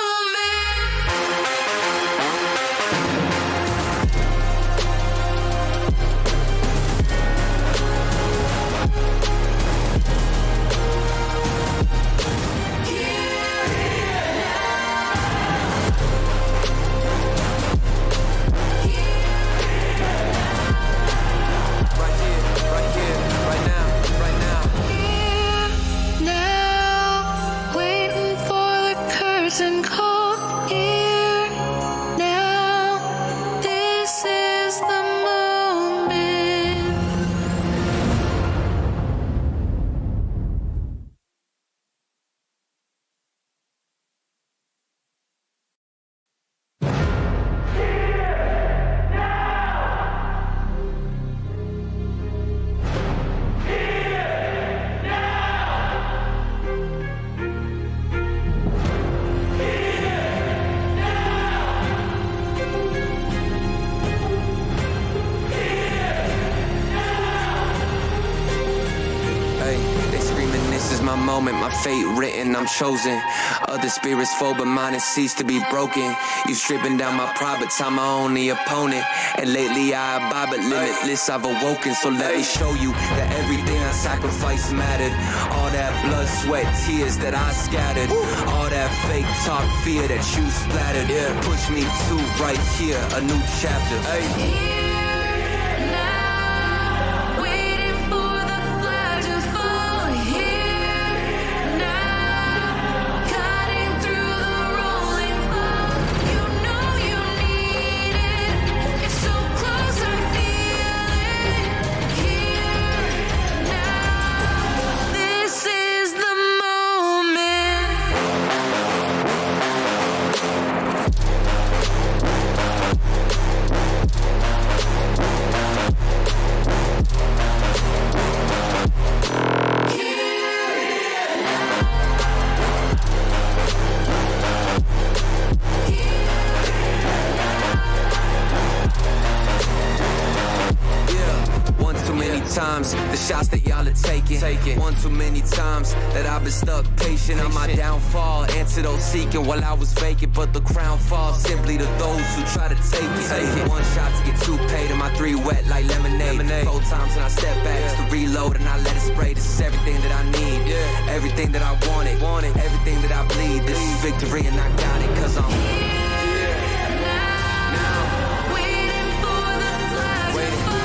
C: My moment, my fate written, I'm chosen. Other spirits fall, but mine has ceased to be broken. You stripping down my pride, but I'm my only opponent. And lately I abide, but limitless I've awoken. So let me show you that everything I sacrificed mattered. All that blood, sweat, tears that I scattered. All that fake talk, fear that you splattered. Push me to right here, a new chapter. The shots that y'all are taking. One too many times that I've been stuck patient on my downfall. Antidote seeking while I was vacant, but the crown falls simply to those who try to take it. One shot to get 2 paid and my 3 wet like lemonade. 4 times and I step back, it's the reload and I let it spray. This is everything that I need, everything that I wanted, everything that I bleed. This is victory and I got it, cause I'm here now, waiting for the flag to fall.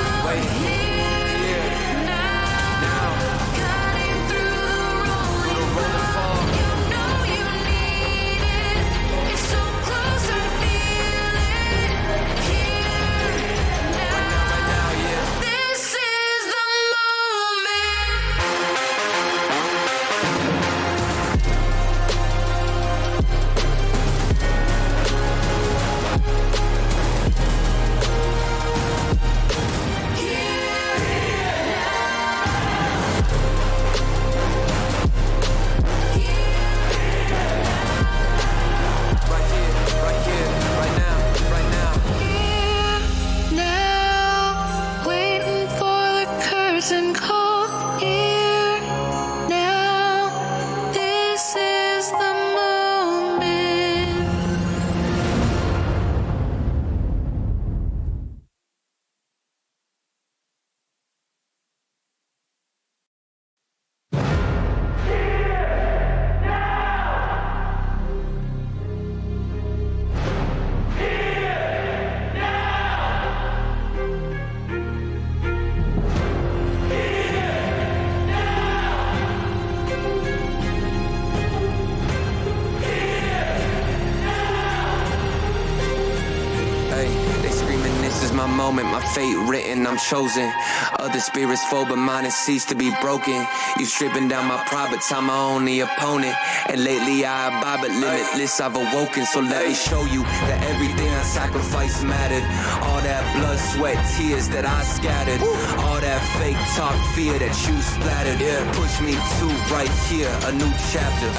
C: moment, my fate written, I'm chosen. Other spirits fall, but mine has ceased to be broken. You stripping down my pride, but I'm my only opponent. And lately I abide, but limitless I've awoken. So let me show you that everything I sacrificed mattered. All that blood, sweat, tears that I scattered. All that fake talk, fear that you splattered. Push me to right here, a new chapter.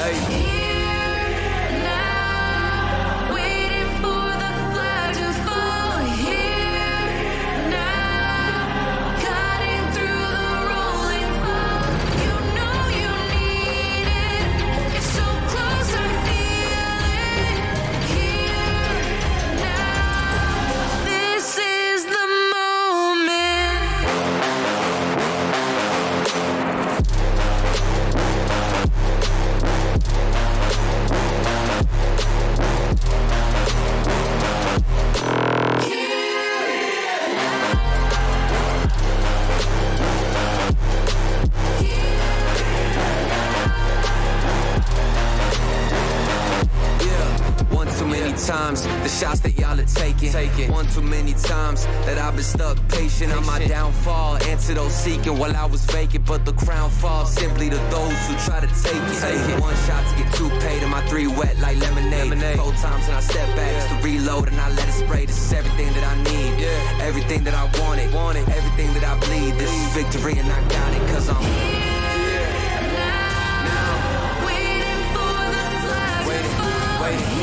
C: Times, the shots that y'all are taking. One too many times that I've been stuck patient on my downfall. Antidote seeking while I was vacant, but the crown falls simply to those who try to take it. One shot to get two paid and my three wet like lemonade. 4 times and I step back just to reload and I let it spray. This is everything that I need, everything that I wanted, everything that I bleed. This is victory and I got it, cause I'm now waiting for the flag to fall. Waiting.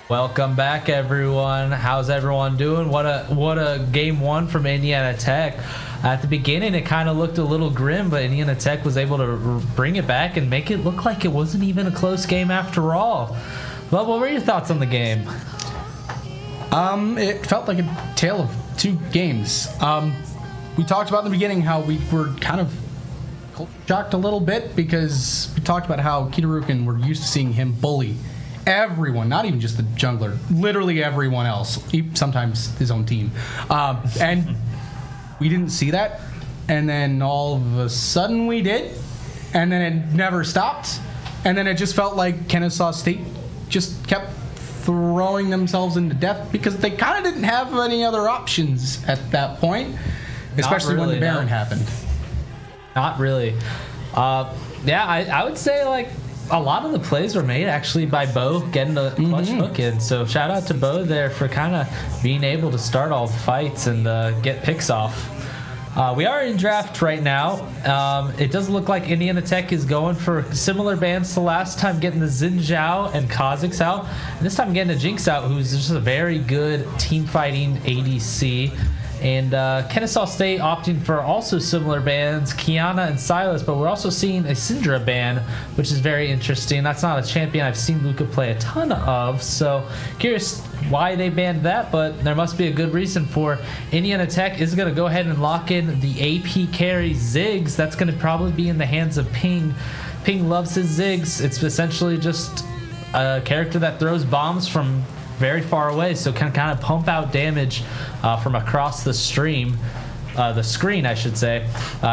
A: Welcome back, everyone. How's everyone doing? What a game one from Indiana Tech. At the beginning, it kind of looked a little grim, but Indiana Tech was able to bring it back and make it look like it wasn't even a close game after all. Well, what were your thoughts on the game?
B: It felt like a tale of 2 games. We talked about in the beginning how we were kind of shocked a little bit because we talked about how Kitarukin, we're used to seeing him bully everyone, not even just the jungler, literally everyone else, sometimes his own team. And we didn't see that. And then all of a sudden we did. And then it never stopped. And then it just felt like Kennesaw State just kept throwing themselves into death because they kind of didn't have any other options at that point, especially when the Baron happened.
A: Not really. I would say like a lot of the plays were made actually by Bo getting the clutch hook in. So shout out to Bo there for kind of being able to start all the fights and get picks off. We are in draft right now. It does look like Indiana Tech is going for similar bans to last time, getting the Xin Zhao and Kha'Zix out. And this time getting a Jinx out, who's just a very good team fighting ADC. And Kennesaw State opting for also similar bans, Kiana and Silas, but we're also seeing a Syndra ban, which is very interesting. That's not a champion I've seen Luca play a ton of, so curious why they banned that, but there must be a good reason for. Indiana Tech is going to go ahead and lock in the AP carry Ziggs. That's going to probably be in the hands of Ping. Ping loves his Ziggs. It's essentially just a character that throws bombs from very far away, so can kind of pump out damage from across the screen, I should say.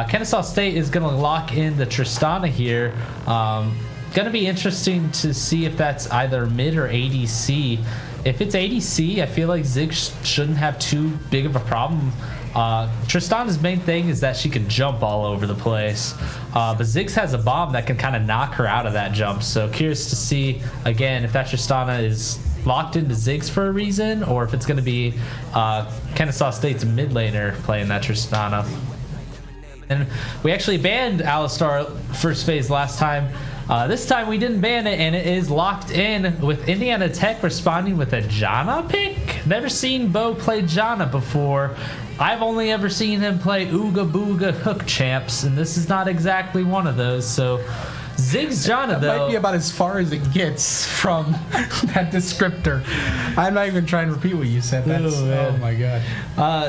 A: Kennesaw State is going to lock in the Tristana here. Going to be interesting to see if that's either mid or ADC. If it's ADC, I feel like Ziggs shouldn't have too big of a problem. Tristana's main thing is that she can jump all over the place, but Ziggs has a bomb that can kind of knock her out of that jump. So curious to see again if that Tristana is locked into Ziggs for a reason, or if it's going to be Kennesaw State's mid laner playing that Tristana. And we actually banned Alistar first phase last time. This time we didn't ban it, and it is locked in with Indiana Tech responding with a Janna pick. Never seen Bo play Janna before. I've only ever seen him play Ooga Booga Hook Champs, and this is not exactly one of those. So Ziggs Jana, though.
B: That might be about as far as it gets from that descriptor. I'm not even trying to repeat what you said. Oh my god.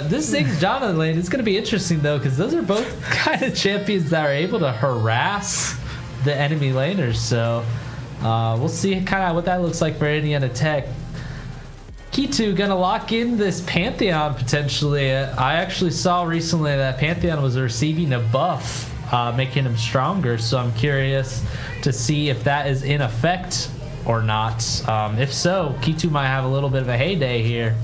A: This Ziggs Jana lane is going to be interesting, though, because those are both kind of champions that are able to harass the enemy laners. So we'll see kind of what that looks like for Indiana Tech. K2 gonna lock in this Pantheon potentially. I actually saw recently that Pantheon was receiving a buff, making him stronger. So I'm curious to see if that is in effect or not. If so, K2 might have a little bit of a heyday here.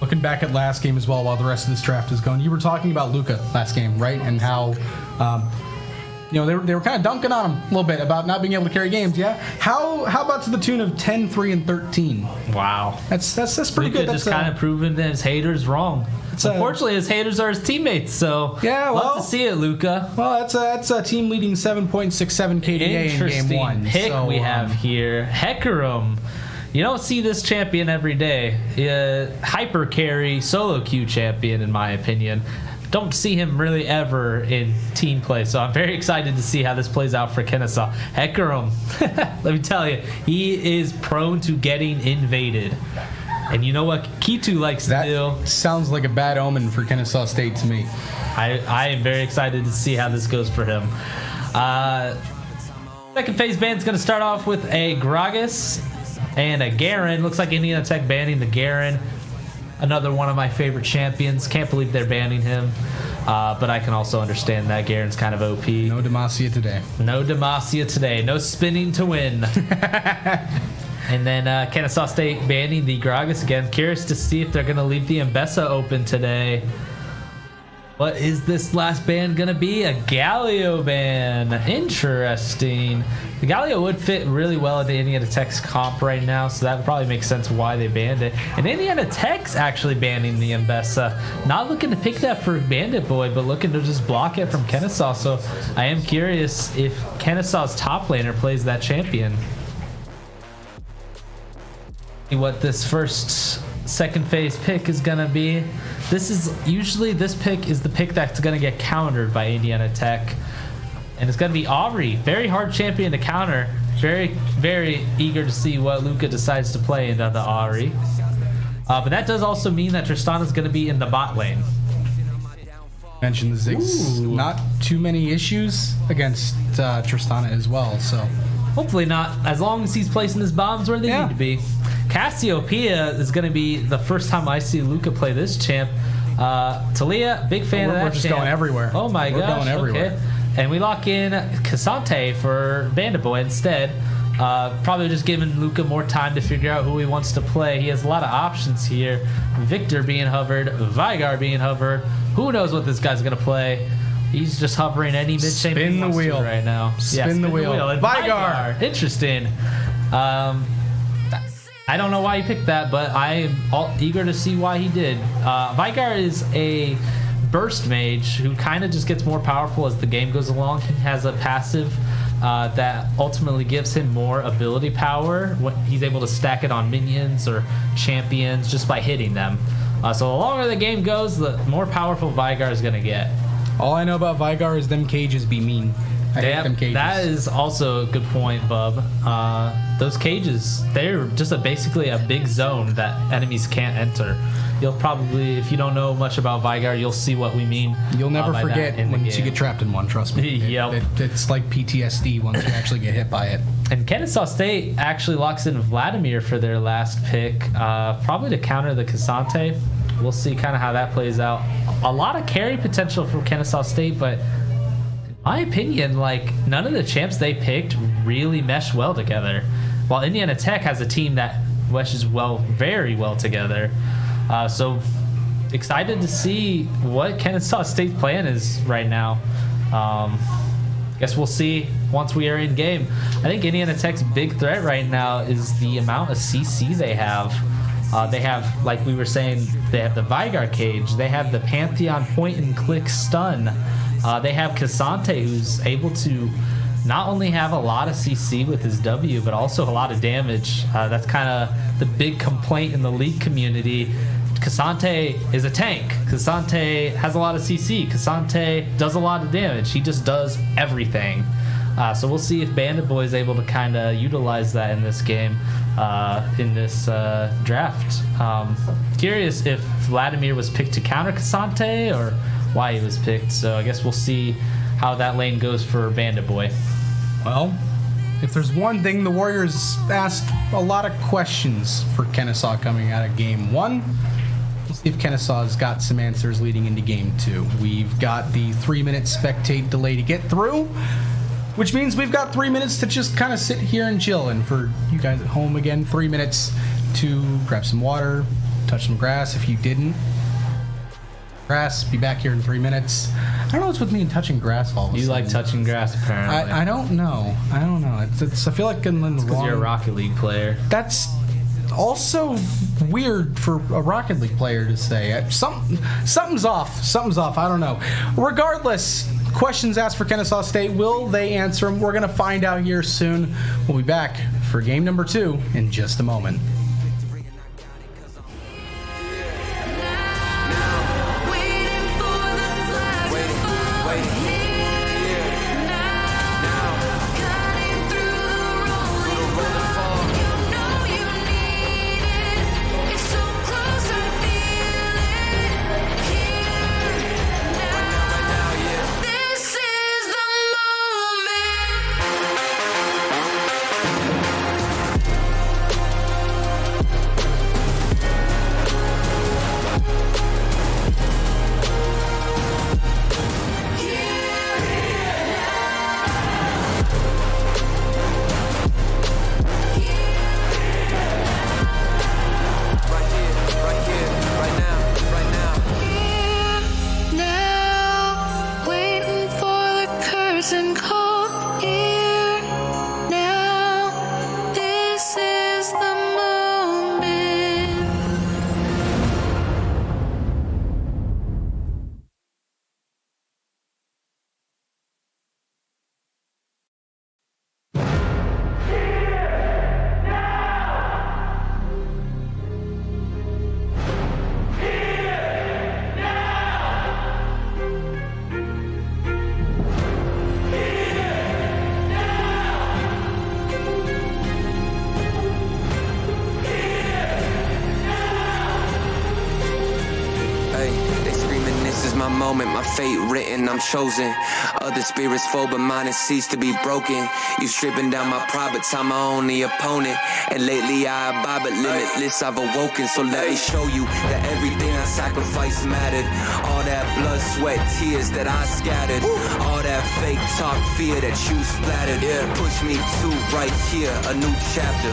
B: Looking back at last game as well, while the rest of this draft is going, you were talking about Luka last game, right? And how they were kind of dunking on him a little bit about not being able to carry games. Yeah. How about to the tune of 10, 3, and 13?
A: Wow.
B: That's pretty good.
A: That's just kind of proving that his haters wrong. Unfortunately, his haters are his teammates. So
B: yeah,
A: love to see it, Luka.
B: Well, that's a team leading 7.67 KDA in game one.
A: Pick we have here, Hecarim. You don't see this champion every day. Hyper carry solo queue champion, in my opinion. Don't see him really ever in team play, so I'm very excited to see how this plays out for Kennesaw. Hecarim, let me tell you, he is prone to getting invaded. And you know what K2 likes to do?
B: That sounds like a bad omen for Kennesaw State to me.
A: I am very excited to see how this goes for him. Second phase ban is going to start off with a Gragas and a Garen. Looks like Indiana Tech banning the Garen. Another one of my favorite champions. Can't believe they're banning him. But I can also understand that Garen's kind of OP.
B: No Demacia today.
A: No Demacia today. No spinning to win. And then Kennesaw State banning the Gragas again. Curious to see if they're going to leave the Mbessa open today. What is this last ban going to be? A Galio ban. Interesting. The Galio would fit really well into Indiana Tech's comp right now, so that would probably make sense why they banned it. And Indiana Tech's actually banning the Mbessa. Not looking to pick that for Bandit Boy, but looking to just block it from Kennesaw. So I am curious if Kennesaw's top laner plays that champion. What this second phase pick is gonna be. This pick is the pick that's gonna get countered by Indiana Tech, and it's gonna be Aubrey. Very hard champion to counter. Very, very eager to see what Luka decides to play into the Aubrey. But that does also mean that Tristana's gonna be in the bot lane.
B: Mentioned the Ziggs. Not too many issues against Tristana as well, so
A: hopefully not, as long as he's placing his bombs where they need to be. Cassiopeia is going to be the first time I see Luka play this champ. Talia, big fan of that.
B: We're just going everywhere.
A: Oh my gosh.
B: We're going everywhere.
A: Okay. And we lock in Cassante for Bandit Boy instead. Probably just giving Luka more time to figure out who he wants to play. He has a lot of options here. Victor being hovered, Vigar being hovered. Who knows what this guy's going to play? He's just hovering any mid-chain
B: spin the wheel
A: right now.
B: Spin the wheel.
A: And Vigar. Interesting. I don't know why he picked that, but I am eager to see why he did. Vigar is a burst mage who kind of just gets more powerful as the game goes along. He has a passive that ultimately gives him more ability power. He's able to stack it on minions or champions just by hitting them. So the longer the game goes, the more powerful Vigar is going to get.
B: All I know about Vigar is them cages be mean. I hate them cages.
A: That is also a good point, Bub. Those cages, they're just basically a big zone that enemies can't enter. You'll probably, if you don't know much about Vigar, you'll see what we mean.
B: You'll never forget once you get trapped in one, trust me.
A: Yep.
B: It's like PTSD once you actually get hit by it.
A: And Kennesaw State actually locks in Vladimir for their last pick, probably to counter the Cassante. We'll see kind of how that plays out. A lot of carry potential from Kennesaw State, but in my opinion, like, none of the champs they picked really mesh well together. While Indiana Tech has a team that meshes very well together. So excited to see what Kennesaw State's plan is right now. Guess we'll see once we are in game. I think Indiana Tech's big threat right now is the amount of CC they have. They have, like we were saying, they have the Vigar cage. They have the Pantheon point and click stun. They have Cassante, who's able to not only have a lot of CC with his W, but also a lot of damage. That's kind of the big complaint in the League community. Cassante is a tank. Cassante has a lot of CC. Cassante does a lot of damage. He just does everything. So we'll see if Bandit Boy is able to kind of utilize that in this game, in this draft. Curious if Vladimir was picked to counter Cassante or why he was picked. So I guess we'll see how that lane goes for Bandit Boy.
B: Well, if there's one thing, the Warriors asked a lot of questions for Kennesaw coming out of Game 1. We'll see if Kennesaw's got some answers leading into Game 2. We've got the 3-minute spectate delay to get through, which means we've got 3 minutes to just kind of sit here and chill. And for you guys at home, again, 3 minutes to grab some water, touch some grass if you didn't. Grass, be back here in 3 minutes. I don't know what's with me and touching grass all of a sudden.
A: You like touching grass, apparently.
B: I don't know. It's I feel like I'm in the wrong...
A: Because you're a Rocket League player.
B: That's also weird for a Rocket League player to say. Something's off. I don't know. Regardless, questions asked for Kennesaw State. Will they answer them? We're going to find out here soon. We'll be back for game number 2 in just a moment.
C: My fate written, I'm chosen. Other spirits fall, but mine has ceased to be broken. You stripping down my pride, but I'm my only opponent. And lately I abide, but limitless I've awoken. So let me show you that everything I sacrificed mattered. All that blood, sweat, tears that I scattered. All that fake talk, fear that you splattered. Push me to right here, a new chapter.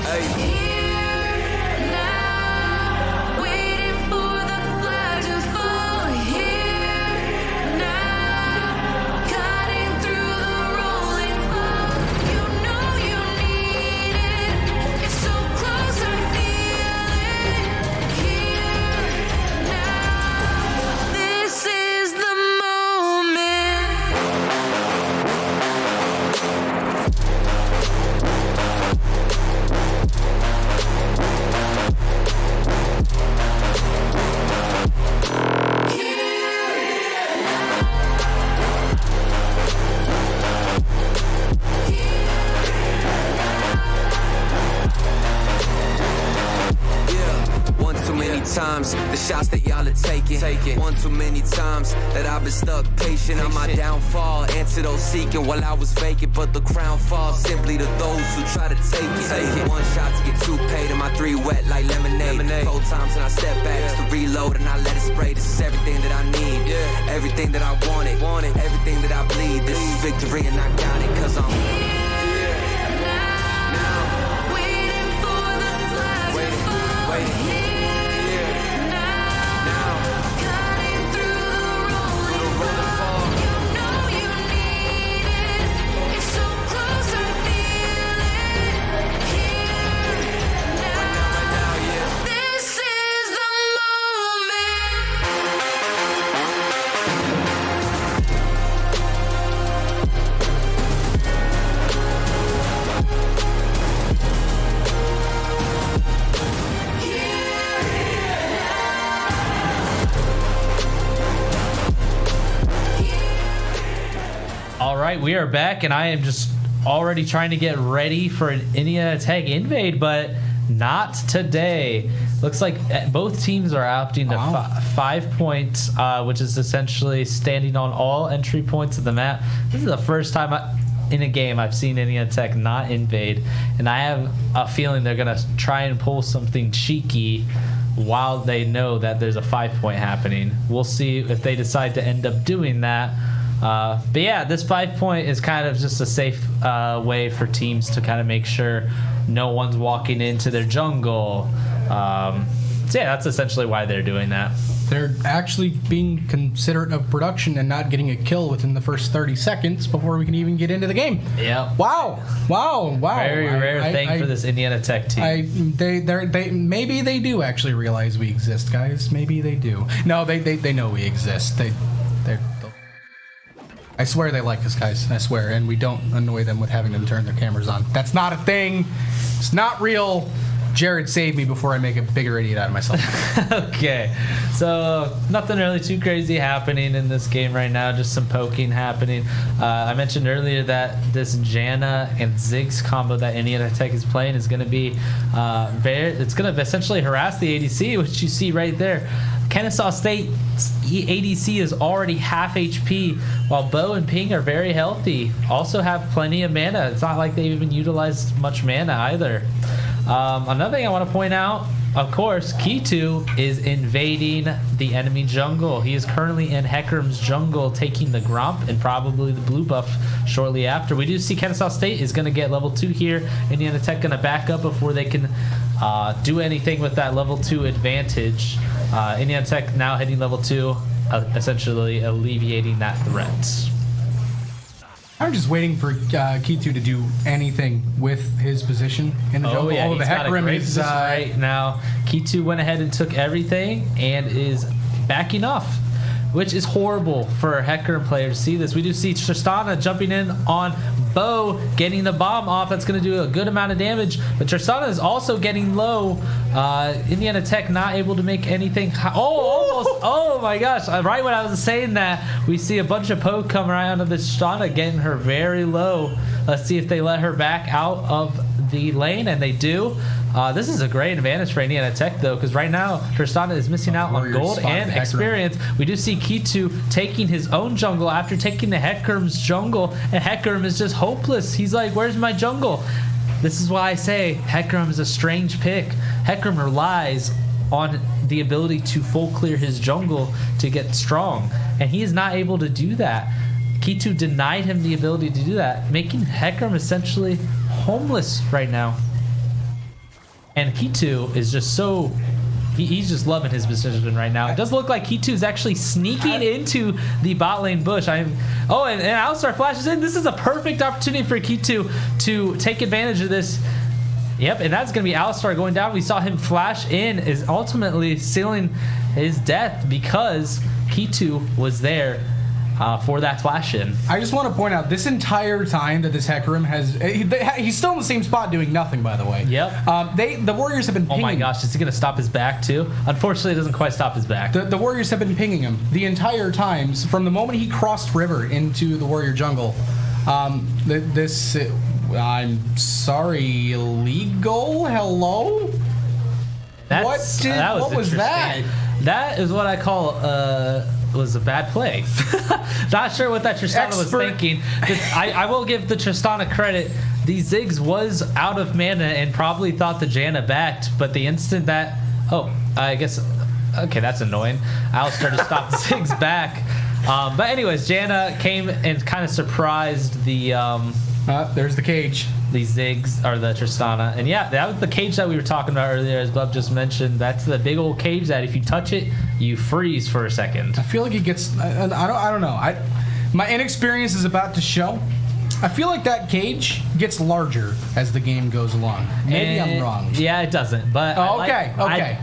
C: Times, the shots that y'all are taking. One too many times that I've been stuck patient on my downfall. Antidote seeking while I was vacant, but the crown falls simply to those who try to take it. One shot to get 2 paid and my 3 wet like lemonade. 4 times and I step back just to reload and I let it spray. This is everything that I need, everything that I wanted, everything that I bleed. This is victory and I got it 'cause I'm waiting for the flag, waiting.
A: right, we are back, and I am just already trying to get ready for an NECC invade, but not today. Looks like both teams are opting to 5 points, which is essentially standing on all entry points of the map. This is the first time in a game I've seen NECC not invade, and I have a feeling they're going to try and pull something cheeky while they know that there's a 5 point happening. We'll see if they decide to end up doing that. But yeah, this 5 point is kind of just a safe way for teams to kind of make sure no one's walking into their jungle. So yeah, that's essentially why they're doing that.
B: They're actually being considerate of production and not getting a kill within the first 30 seconds before we can even get into the game.
A: Yeah.
B: Wow.
A: Very rare thing for this NECC team.
B: They maybe they do actually realize we exist, guys. Maybe they do. No, they know we exist. I swear they like us, guys. I swear. And we don't annoy them with having them turn their cameras on. That's not a thing. It's not real. Jared saved me before I make a bigger idiot out of myself.
A: Okay. So nothing really too crazy happening in this game right now. Just some poking happening. I mentioned earlier that this Janna and Ziggs combo that NECC is playing is going to be it's going to essentially harass the ADC, which you see right there. Kennesaw State's ADC is already half HP, while Bo and Ping are very healthy. Also have plenty of mana. It's not like they've even utilized much mana either. Another thing I want to point out, of course, K2 is invading the enemy jungle. He is currently in Hecarim's jungle, taking the Gromp and probably the blue buff shortly after. We do see Kennesaw State is going to get level 2 here. NECC going to back up before they can do anything with that level 2 advantage. NECC now hitting level 2, essentially alleviating that threat.
B: I'm just waiting for K2 to do anything with his position in the jungle.
A: Yeah,
B: the Hecarim is
A: right now. K2 went ahead and took everything and is backing off, which is horrible for Hecarim players to see this. We do see Tristana jumping in on Bo, getting the bomb off. That's going to do a good amount of damage, but Tristana is also getting low. NECC not able to make anything. Almost. Oh my gosh. Right when I was saying that, we see a bunch of poke come right onto this Tristana, getting her very low. Let's see if they let her back out of the lane, and they do. This is a great advantage for NECC though, because right now Tristana is missing out on gold and experience. We do see K2 taking his own jungle after taking the Hecarim's jungle, and Hecarim is just hopeless. He's like, where's my jungle? This is why I say Hecarim is a strange pick. Hecarim relies on the ability to full clear his jungle to get strong, and he is not able to do that. K2 denied him the ability to do that, making Hecarim essentially homeless right now. And K2 is just so... He's just loving his position right now. It does look like K2 is actually sneaking into the bot lane bush. And Alistar flashes in. This is a perfect opportunity for K2 to take advantage of this. Yep, and that's going to be Alistar going down. We saw him flash in, is ultimately sealing his death because K2 was there for that flash in.
B: I just want to point out, this entire time that this Hecarim has... he's still in the same spot doing nothing, by the way.
A: Yep.
B: The Warriors have been pinging.
A: Oh my gosh, is he going to stop his back too? Unfortunately, it doesn't quite stop his back.
B: The Warriors have been pinging him the entire time, from the moment he crossed river into the Warrior jungle. I'm sorry, illegal? Hello? What was that?
A: That is what I call... was a bad play. Not sure what that Tristana was thinking. I will give the Tristana credit. The Ziggs was out of mana and probably thought the Janna backed, but the instant that... Oh, I guess... Okay, that's annoying. Alistar to stop the Ziggs back. But anyways, Janna came and kind of surprised the...
B: there's the cage.
A: The Ziggs, or the Tristana. And yeah, that was the cage that we were talking about earlier, as Bub just mentioned. That's the big old cage that if you touch it, you freeze for a second.
B: I feel like it gets... I don't know. My inexperience is about to show. I feel like that cage gets larger as the game goes along. Maybe I'm wrong.
A: Yeah, it doesn't. But
B: okay.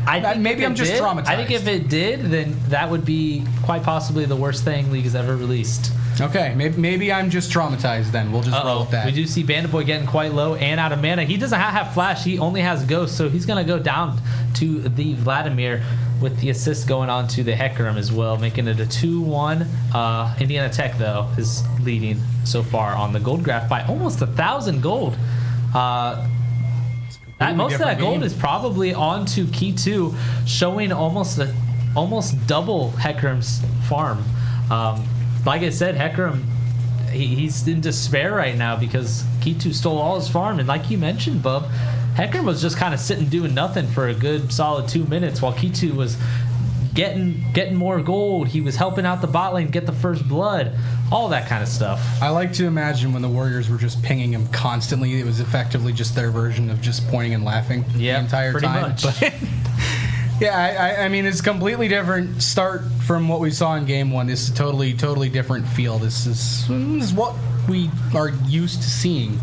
B: I think maybe I'm just traumatized.
A: I think if it did, then that would be quite possibly the worst thing League has ever released.
B: Okay, maybe I'm just traumatized then. We'll just roll with that.
A: We do see Bandit Boy getting quite low and out of mana. He doesn't have Flash. He only has Ghost, so he's going to go down to the Vladimir, with the assist going on to the Hecarim as well, making it a 2-1. Indiana Tech, though, is leading so far on the gold graph by almost 1,000 gold. Most of that gold is probably onto Key 2, showing almost double Hecarim's farm. Like I said, Hecarim, he's in despair right now because Key 2 stole all his farm, and like you mentioned, Bub, Hecarim was just kind of sitting doing nothing for a good solid 2 minutes while Key 2 was getting more gold. He was helping out the bot lane get the first blood, all that kind of stuff.
B: I like to imagine when the Warriors were just pinging him constantly, it was effectively just their version of just pointing and laughing the entire time.
A: Much.
B: But yeah, I mean, it's a completely different start from what we saw in game one. This is a totally different feel. This is what we are used to seeing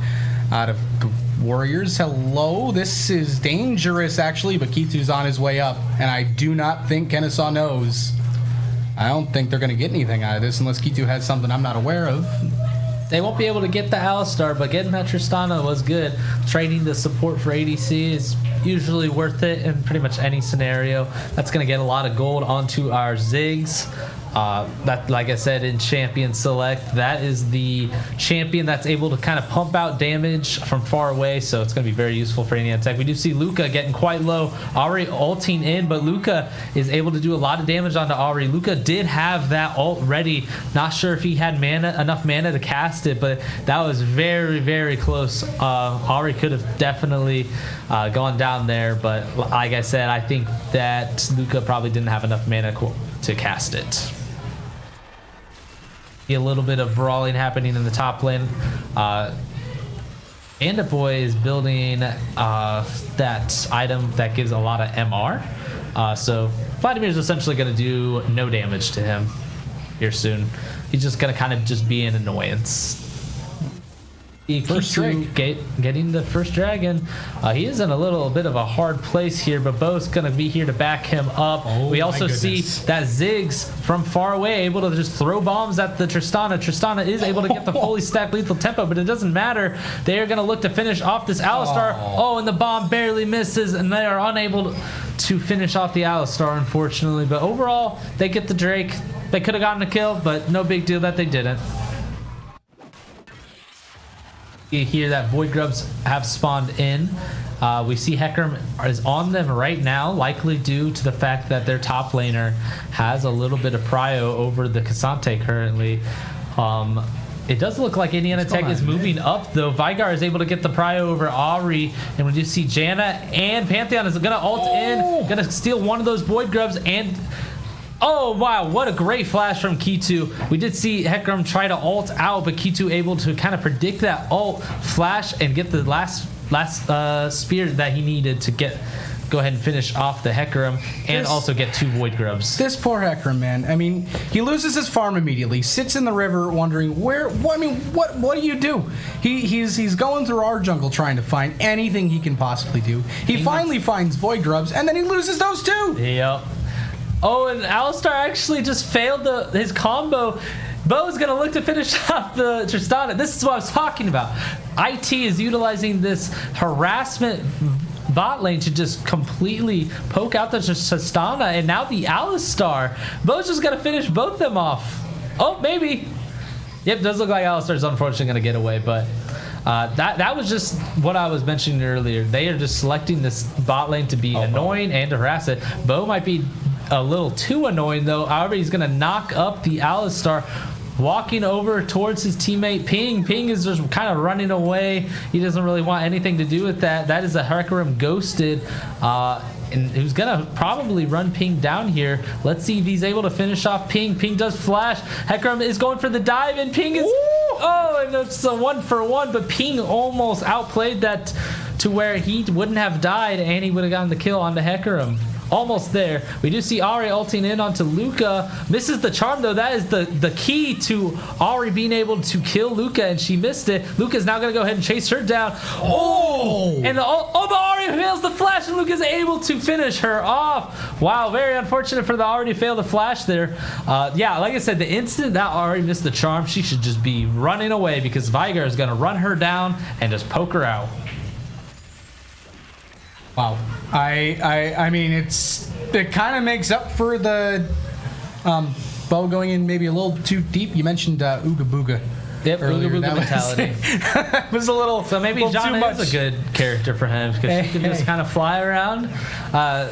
B: out of the Warriors. Hello, this is dangerous actually, but Kitu's on his way up, and I do not think Kennesaw knows. I don't think they're going to get anything out of this unless Kitu has something I'm not aware of.
A: They won't be able to get the Alistar, but getting that Tristana was good. Trading the support for ADC is usually worth it in pretty much any scenario. That's going to get a lot of gold onto our Ziggs. That, like I said, in Champion Select, that is the champion that's able to kind of pump out damage from far away, so it's going to be very useful for Indiana Tech. We do see Luca getting quite low, already ulting in, but Luca is able to do a lot of damage onto Ahri. Luca did have that ult ready. Not sure if he had enough mana to cast it, but that was very, very close. Ahri could have definitely gone down there, but like I said, I think that Luca probably didn't have enough mana to cast it. A little bit of brawling happening in the top lane. Panda Boy is building that item that gives a lot of MR. So Vladimir's essentially going to do no damage to him here soon. He's just going to kind of just be an annoyance. Getting the first dragon. He is in a little bit of a hard place here, but Bo's going to be here to back him up. We also see that Ziggs from far away able to just throw bombs at the Tristana. Tristana is able to get the fully stacked lethal tempo, but it doesn't matter. They are going to look to finish off this Alistar. And the bomb barely misses, and they are unable to finish off the Alistar, unfortunately. But overall, they get the Drake. They could have gotten a kill, but no big deal that they didn't. You hear that Void Grubs have spawned in. We see Hecarim is on them right now, likely due to the fact that their top laner has a little bit of prio over the Cassante currently. It does look like Indiana Tech is moving up, though. Vigar is able to get the prio over Ahri, and we do see Janna and Pantheon is going to ult in, going to steal one of those Void Grubs, and oh, wow, what a great flash from Kitu. We did see Hecarim try to ult out, but Kitu able to kind of predict that ult, flash, and get the last spear that he needed to go ahead and finish off the Hecarim and also get 2 Void Grubs.
B: This poor Hecarim, man. I mean, he loses his farm immediately, sits in the river wondering what do you do? He's going through our jungle trying to find anything he can possibly do. He finally finds Void Grubs, and then he loses those too.
A: Yep. Oh, and Alistar actually just failed his combo. Bo's going to look to finish off the Tristana. This is what I was talking about. IT is utilizing this harassment bot lane to just completely poke out the Tristana, and now the Alistar. Bo's just going to finish both them off. Oh, maybe. Yep, does look like Alistar's unfortunately going to get away, but that was just what I was mentioning earlier. They are just selecting this bot lane to be annoying and to harass it. Bo might be a little too annoying, though. However, he's going to knock up the Alistar, walking over towards his teammate Ping. Ping is just kind of running away. He doesn't really want anything to do with that. That is a Hecarim ghosted, and who's going to probably run Ping down here. Let's see if he's able to finish off Ping. Ping does flash. Hecarim is going for the dive, and Ping is... Oh, and it's a 1-for-1, but Ping almost outplayed that to where he wouldn't have died, and he would have gotten the kill onto Hecarim. Almost there. We do see Ahri ulting in onto Luca. Misses the charm, though. That is the key to Ahri being able to kill Luca, and she missed it. Luca's now going to go ahead and chase her down. And but Ahri fails the flash, and Luca's able to finish her off. Wow, very unfortunate for the Ahri to fail the flash there. Yeah, like I said, the instant that Ahri missed the charm, she should just be running away because Vigar is going to run her down and just poke her out.
B: Wow. I mean, it's it kind of makes up for the Bo going in maybe a little too deep. You mentioned Ooga Booga.
A: Yep, Ooga Booga mentality.
B: Was a little.
A: So maybe John is a good character for him because she can just kind of fly around.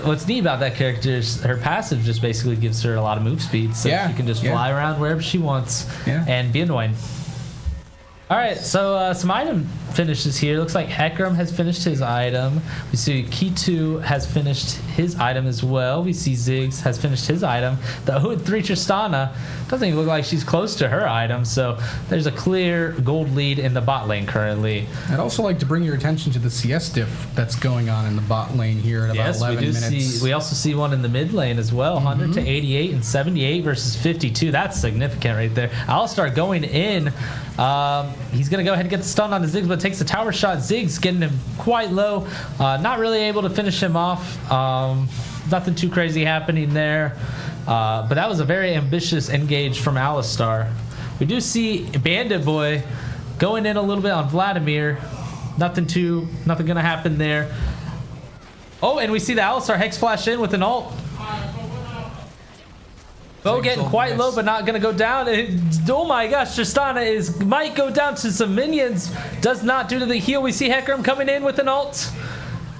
A: What's neat about that character is her passive just basically gives her a lot of move speed, so she can just fly around wherever she wants and be annoying. All right, so some item finishes here. Looks like Hecarim has finished his item. We see Kitu has finished his item as well. We see Ziggs has finished his item. The Hood 3 Tristana doesn't even look like she's close to her item, so there's a clear gold lead in the bot lane currently.
B: I'd also like to bring your attention to the CS diff that's going on in the bot lane here at about 11 minutes.
A: We also see one in the mid lane as well. 100 to 88 and 78 versus 52. That's significant right there. Alistar going in. He's going to go ahead and get the stun on the Ziggs, but takes the tower shot. Ziggs getting him quite low. Not really able to finish him off. Nothing too crazy happening there. But that was a very ambitious engage from Alistar. We do see Bandit Boy going in a little bit on Vladimir. Nothing going to happen there. Oh, and we see the Alistar Hex flash in with an ult. Bo getting quite low, but not going to go down. Oh my gosh, Tristana might go down to some minions. Does not due to the heal. We see Hecarim coming in with an ult.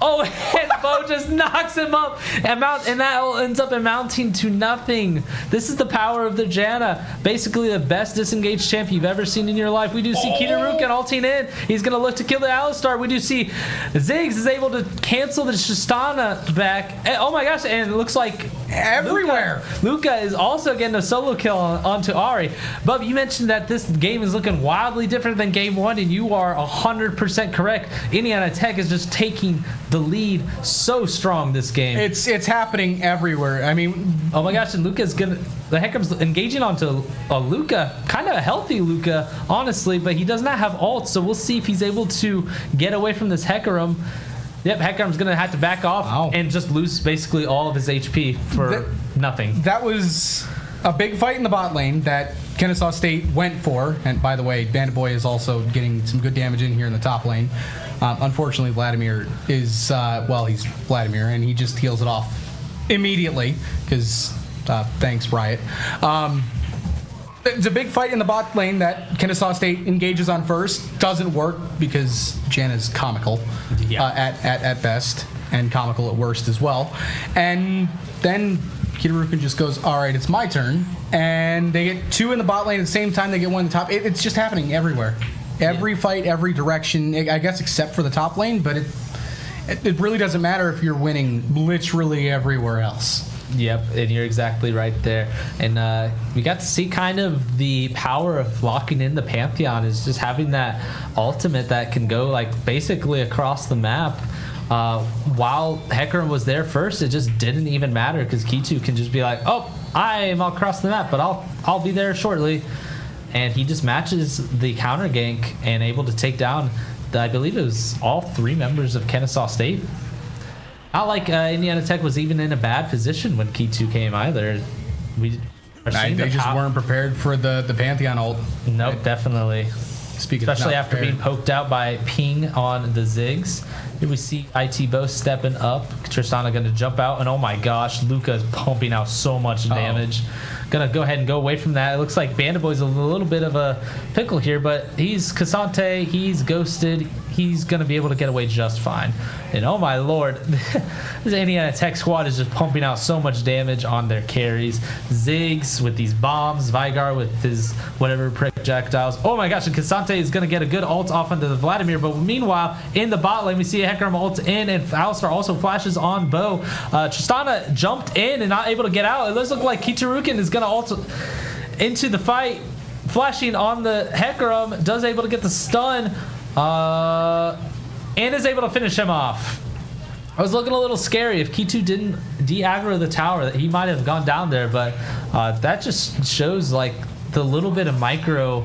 A: Oh, and Bo just knocks him up, and that ult ends up amounting to nothing. This is the power of the Janna. Basically the best disengaged champ you've ever seen in your life. We do see Kitaruk and ulting in. He's going to look to kill the Alistar. We do see Ziggs is able to cancel the Tristana back. And, oh my gosh, and it looks like
B: everywhere.
A: Luca is also getting a solo kill onto Ahri. Bub, you mentioned that this game is looking wildly different than game one, and you are 100% correct. Indiana Tech is just taking the lead so strong this game.
B: It's happening everywhere. I mean,
A: oh my gosh, and Luca's the Hecarim's engaging onto a Luca, kind of a healthy Luca, honestly, but he does not have ult, so we'll see if he's able to get away from this Hecarim. Yep, Hecarim's going to have to back off and just lose basically all of his HP for nothing.
B: That was a big fight in the bot lane that Kennesaw State went for. And by the way, Bandit Boy is also getting some good damage in here in the top lane. Unfortunately, Vladimir is, he's Vladimir, and he just heals it off immediately because thanks, Riot. It's a big fight in the bot lane that Kennesaw State engages on first. Doesn't work because Janna's comical at best and comical at worst as well. And then Kitarukin just goes, all right, it's my turn. And they get two in the bot lane at the same time. They get one in the top. It's just happening everywhere. Every fight, every direction, I guess except for the top lane. But it really doesn't matter if you're winning literally everywhere else.
A: Yep, and you're exactly right there. And we got to see kind of the power of locking in the Pantheon is just having that ultimate that can go like basically across the map. While Hecarim was there first, it just didn't even matter because Kitu can just be like, oh, I am across the map, but I'll be there shortly. And he just matches the counter gank and able to take down, I believe it was all three members of Kennesaw State. Not like Indiana Tech was even in a bad position when Kitu came either. They
B: just weren't prepared for the Pantheon ult.
A: Nope, definitely. Especially after being poked out by Ping on the Ziggs. Here we see IT Bo stepping up. Tristana going to jump out, and oh my gosh, Luca is pumping out so much damage. Gonna go ahead and go away from that. It looks like Bandit Boy's a little bit of a pickle here, but he's Cassante, he's ghosted, he's gonna be able to get away just fine. And oh my lord, this Indiana Tech squad is just pumping out so much damage on their carries. Ziggs with these bombs, Vigar with his whatever projectiles. Oh my gosh, and Cassante is gonna get a good ult off onto the Vladimir, but meanwhile, in the bot lane, we see Hecarim ult in, and Alistar also flashes on Bo. Tristana jumped in and not able to get out. It does look like Kitarukin is gonna ult into the fight, flashing on the Hecarim, does able to get the stun, and is able to finish him off. I was looking a little scary if Kitu didn't de-aggro the tower, that he might have gone down there, but that just shows like the little bit of micro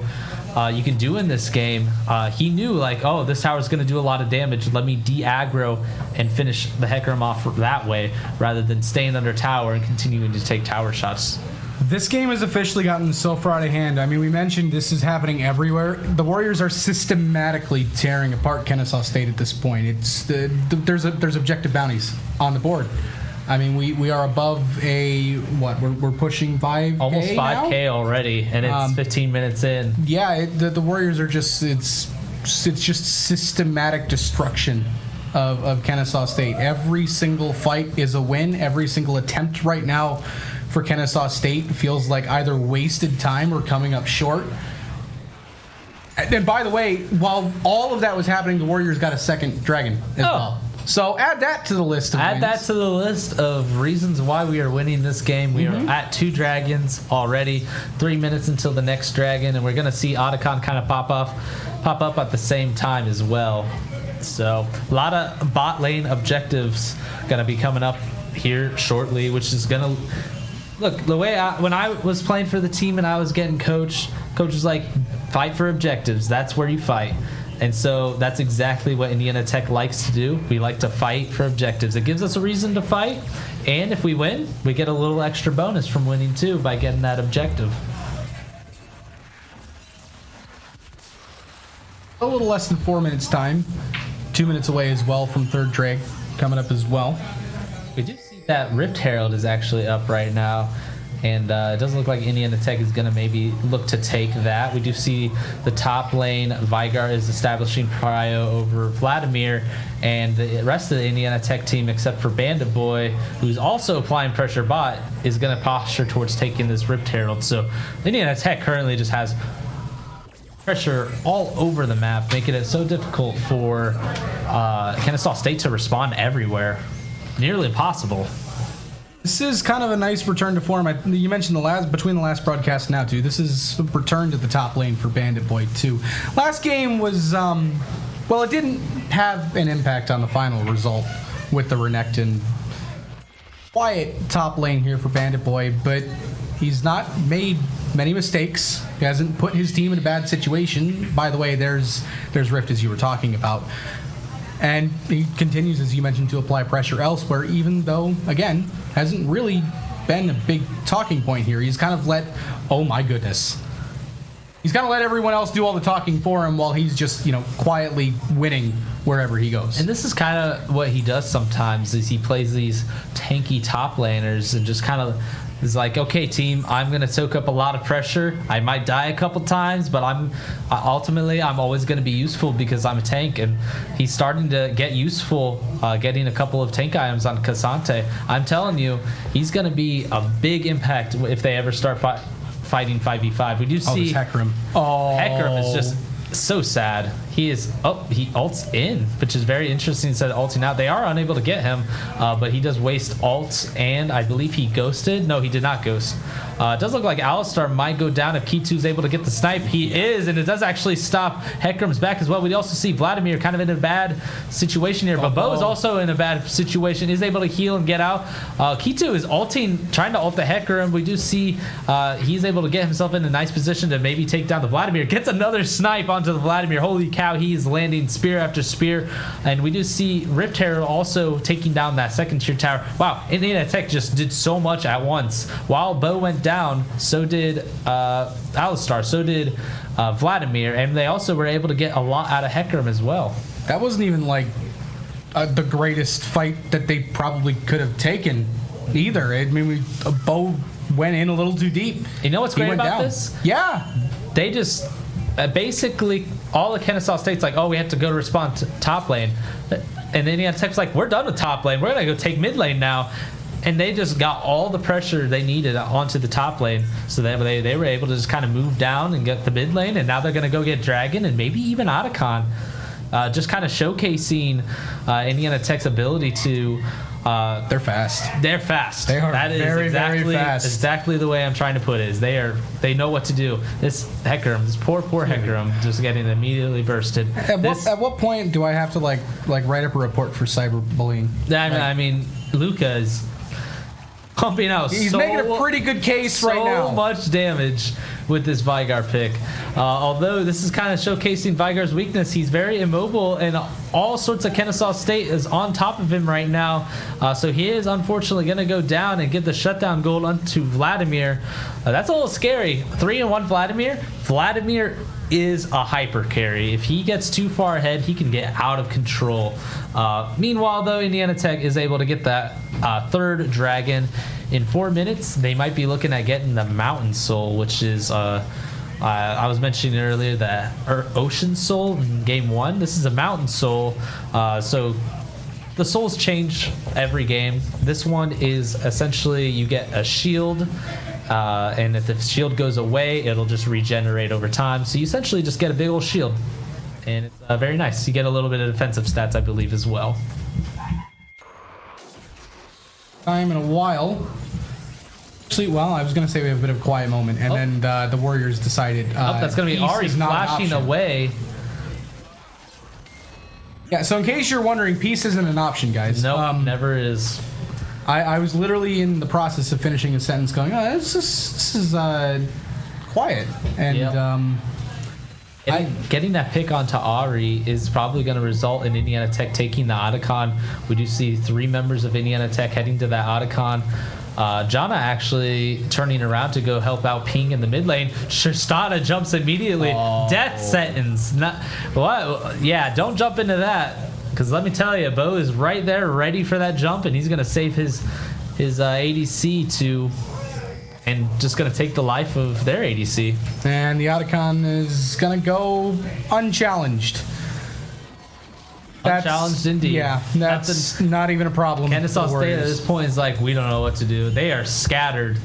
A: you can do in this game. He knew like, oh, this tower is going to do a lot of damage. Let me de-aggro and finish the Hecarim off that way rather than staying under tower and continuing to take tower shots.
B: This game has officially gotten so far out of hand. I mean, we mentioned this is happening everywhere. The Warriors are systematically tearing apart Kennesaw State at this point. There's objective bounties on the board. I mean, we are above we're pushing 5K
A: almost 5K
B: now?
A: Already, and it's 15 minutes in.
B: Yeah, the Warriors are just it's just systematic destruction of Kennesaw State. Every single fight is a win. Every single attempt right now for Kennesaw State feels like either wasted time or coming up short. And by the way, while all of that was happening, the Warriors got a second dragon as well. So add that to the list of wins.
A: That to the list of reasons why we are winning this game. We are at 2 dragons already, 3 minutes until the next dragon, and we're going to see Otacon kind of pop up at the same time as well. So a lot of bot lane objectives going to be coming up here shortly, which is going to look the way when I was playing for the team and I was getting coach was like, fight for objectives. That's where you fight. And so that's exactly what Indiana Tech likes to do. We like to fight for objectives. It gives us a reason to fight, and if we win, we get a little extra bonus from winning too by getting that objective.
B: A little less than 4 minutes time. 2 minutes away as well from third drag coming up as well.
A: We do see that Rift Herald is actually up right now. And it doesn't look like Indiana Tech is going to maybe look to take that. We do see the top lane. Vigar is establishing prio over Vladimir. And the rest of the Indiana Tech team, except for Bandit Boy, who's also applying pressure bot, is going to posture towards taking this Rift Herald. So Indiana Tech currently just has pressure all over the map, making it so difficult for Kennesaw State to respond everywhere. Nearly impossible.
B: This is kind of a nice return to form. You mentioned between the last broadcast now too. This is a return to the top lane for Bandit Boy too. Last game was it didn't have an impact on the final result with the Renekton. Quiet top lane here for Bandit Boy, but he's not made many mistakes. He hasn't put his team in a bad situation. By the way, there's Rift as you were talking about. And he continues, as you mentioned, to apply pressure elsewhere, even though, again, hasn't really been a big talking point here. He's kind of let, oh my goodness. He's kind of let everyone else do all the talking for him while he's just, quietly winning wherever he goes.
A: And this is kind of what he does sometimes, is he plays these tanky top laners and just kind of is like, okay, team, I'm going to soak up a lot of pressure. I might die a couple times, but I'm always going to be useful because I'm a tank. And he's starting to get useful getting a couple of tank items on Cassante. I'm telling you, he's going to be a big impact if they ever start fighting 5v5. We do see
B: Hecarim.
A: Hecarim is just so sad. He ults in, which is very interesting instead of ulting out. They are unable to get him, but he does waste ults, and I believe he ghosted. No, he did not ghost. It does look like Alistar might go down if Kitu's able to get the snipe. He is, and it does actually stop Hecarim's back as well. We also see Vladimir kind of in a bad situation here, but Bo is also in a bad situation, is able to heal and get out. Kitu is ulting, trying to ult the Hecarim. We do see he's able to get himself in a nice position to maybe take down the Vladimir. Gets another snipe onto the Vladimir. Holy cow, he is landing spear after spear. And we do see Rift Herald also taking down that second tier tower. Wow, Indiana Tech just did so much at once. While Bo went down, so did Alistar, so did Vladimir, and they also were able to get a lot out of Hecarim as well.
B: That wasn't even like the greatest fight that they probably could have taken either. I mean, Bo went in a little too deep.
A: You know what's great about this?
B: Yeah.
A: They just basically all the Kennesaw State's like, oh, we have to go to respond to top lane. And then Indiana Tech's like, we're done with top lane. We're going to go take mid lane now. And they just got all the pressure they needed onto the top lane. So they were able to just kind of move down and get the mid lane. And now they're going to go get Dragon and maybe even Otacon. Just kind of showcasing Indiana Tech's ability to...
B: they're fast.
A: They're fast.
B: They are very fast.
A: Exactly the way I'm trying to put it. Is they know what to do. This Hecarim, this poor Hecarim, just getting immediately bursted.
B: At what point do I have to like write up a report for cyberbullying?
A: I mean, Luca is pumping out.
B: He's making a pretty good case right now.
A: So much damage with this Vigar pick. Although this is kind of showcasing Vigar's weakness, he's very immobile, and all sorts of Kennesaw State is on top of him right now. So he is unfortunately going to go down and get the shutdown goal onto Vladimir. That's a little scary. 3-1 Vladimir. Vladimir is a hyper carry. If he gets too far ahead, he can get out of control. Meanwhile, though, Indiana Tech is able to get that third dragon in 4 minutes. They might be looking at getting the Mountain Soul, which is I was mentioning earlier that Ocean Soul in game 1. This is a Mountain Soul. So the souls change every game. This one is essentially you get a shield, and if the shield goes away, it'll just regenerate over time. So you essentially just get a big old shield, and it's very nice. You get a little bit of defensive stats, I believe, as well.
B: Time in a while. Actually, well, I was going to say we have a bit of a quiet moment, and then the Warriors decided.
A: That's going to be Ari flashing away.
B: Yeah, so in case you're wondering, peace isn't an option, guys.
A: No, never is.
B: I was literally in the process of finishing a sentence going, this is quiet. And
A: getting that pick onto Ari is probably going to result in Indiana Tech taking the Otacon. We do see 3 members of Indiana Tech heading to that Otacon. Jana actually turning around to go help out Ping in the mid lane. Tristana jumps immediately. Death sentence. Yeah, don't jump into that. Because let me tell you, Bo is right there ready for that jump, and he's going to save his ADC and just going to take the life of their ADC.
B: And the Otacon is going to go unchallenged.
A: Unchallenged indeed.
B: Yeah, that's not even a problem.
A: Kennesaw State at this point is like, we don't know what to do. They are scattered.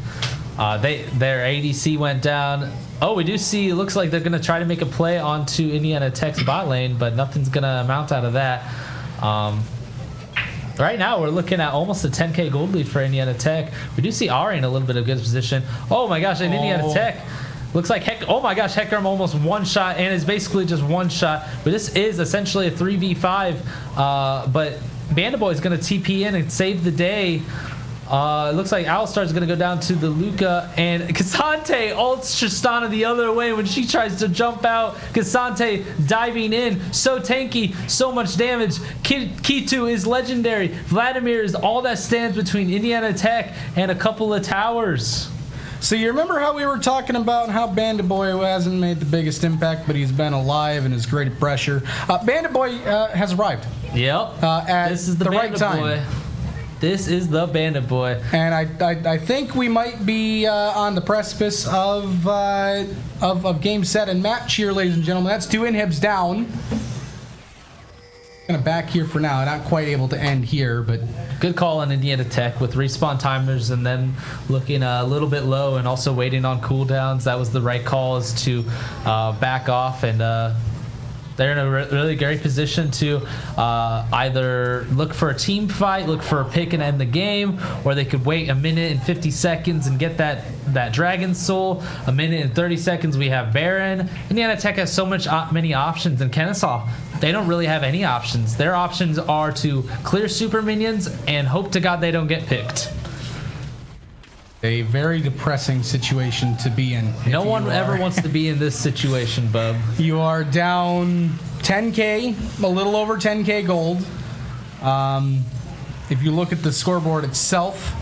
A: Their ADC went down. Oh, we do see, it looks like they're going to try to make a play onto Indiana Tech's bot lane, but nothing's going to amount out of that. Right now, we're looking at almost a 10k gold lead for Indiana Tech. We do see Ari in a little bit of good position. Oh my gosh, and Indiana Tech looks like oh my gosh, Hecarim almost one shot, and is basically just one shot. But this is essentially a 3v5. But Bandaboy is going to TP in and save the day. It looks like Alistar is going to go down to the Luca, and Cassante ults Tristana the other way when she tries to jump out. Cassante diving in, so tanky, so much damage. Kitu is legendary. Vladimir is all that stands between Indiana Tech and a couple of towers.
B: So you remember how we were talking about how Bandaboy hasn't made the biggest impact, but he's been alive and is great at pressure. Bandaboy has arrived.
A: Yep.
B: This is the right time.
A: This is the Bandit Boy.
B: And I think we might be on the precipice of game, set, and match here, ladies and gentlemen. That's 2 inhibs down. Kind of back here for now. Not quite able to end here, but
A: good call on Indiana Tech with respawn timers and then looking a little bit low and also waiting on cooldowns. That was the right call, is to back off, and they're in a really great position to either look for a team fight, look for a pick and end the game, or they could wait a minute and 50 seconds and get that Dragon Soul. A minute and 30 seconds, we have Baron. Indiana Tech has so many options, and Kennesaw, they don't really have any options. Their options are to clear super minions and hope to God they don't get picked.
B: A very depressing situation to be in.
A: No one ever wants to be in this situation, bub.
B: You are down 10k, a little over 10k gold. If you look at the scoreboard itself,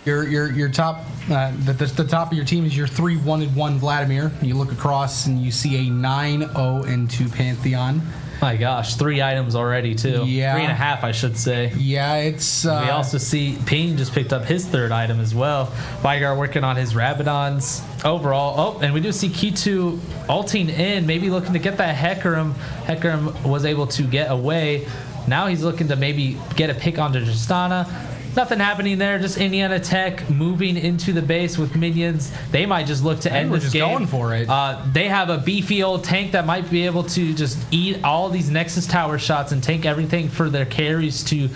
B: your top, the top of your team is your 3-1-1 Vladimir. You look across and you see a 9-0-2 Pantheon.
A: My gosh, 3 items already too.
B: Yeah.
A: 3.5, I should say.
B: Yeah, it's...
A: we also see Ping just picked up his 3rd item as well. Vigar working on his Rabadons. Overall, and we do see Kitu ulting in, maybe looking to get that Hecarim. Hecarim was able to get away. Now he's looking to maybe get a pick onto Tristana. Nothing happening there. Just Indiana Tech moving into the base with minions. They might just look to end this game.
B: Going for it.
A: They have a beefy old tank that might be able to just eat all these Nexus Tower shots and tank everything for their carries to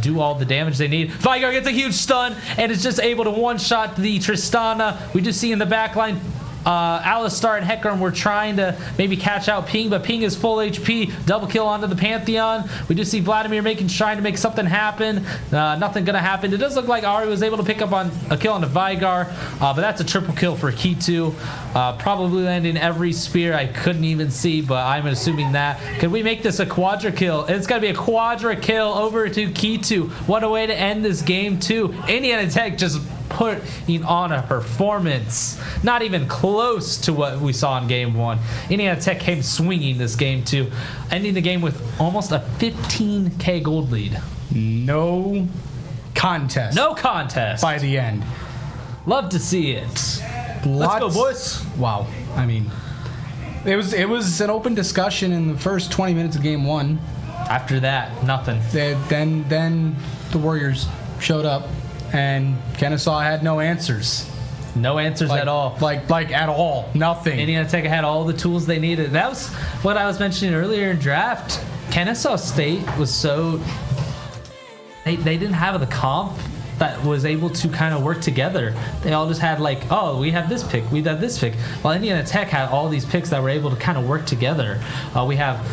A: do all the damage they need. Vigar gets a huge stun and is just able to one-shot the Tristana. We just see in the back line Alistar and Hecarim were trying to maybe catch out Ping, but Ping is full HP. Double kill onto the Pantheon. We do see Vladimir trying to make something happen. Nothing gonna happen. It does look like Ari was able to pick up on a kill on the Vigar, but that's a triple kill for K2. Probably landing every spear. I couldn't even see, but I'm assuming that. Could we make this a quadra kill? It's gonna be a quadra kill over to K2. What a way to end this game too. Indiana Tech just putting on a performance not even close to what we saw in game 1. Indiana Tech came swinging this game 2, ending the game with almost a 15k gold lead.
B: No contest
A: by
B: the end.
A: Love to see it. Let's go, boys.
B: Wow. I mean, it was an open discussion in the first 20 minutes of game 1.
A: After that, nothing.
B: Then the Warriors showed up, and Kennesaw had no answers.
A: No answers at all.
B: Like at all. Nothing.
A: Indiana Tech had all the tools they needed. That was what I was mentioning earlier in draft. Kennesaw State was so... They didn't have the comp that was able to kind of work together. They all just had like, oh, we have this pick, we have this pick. While Indiana Tech had all these picks that were able to kind of work together. We have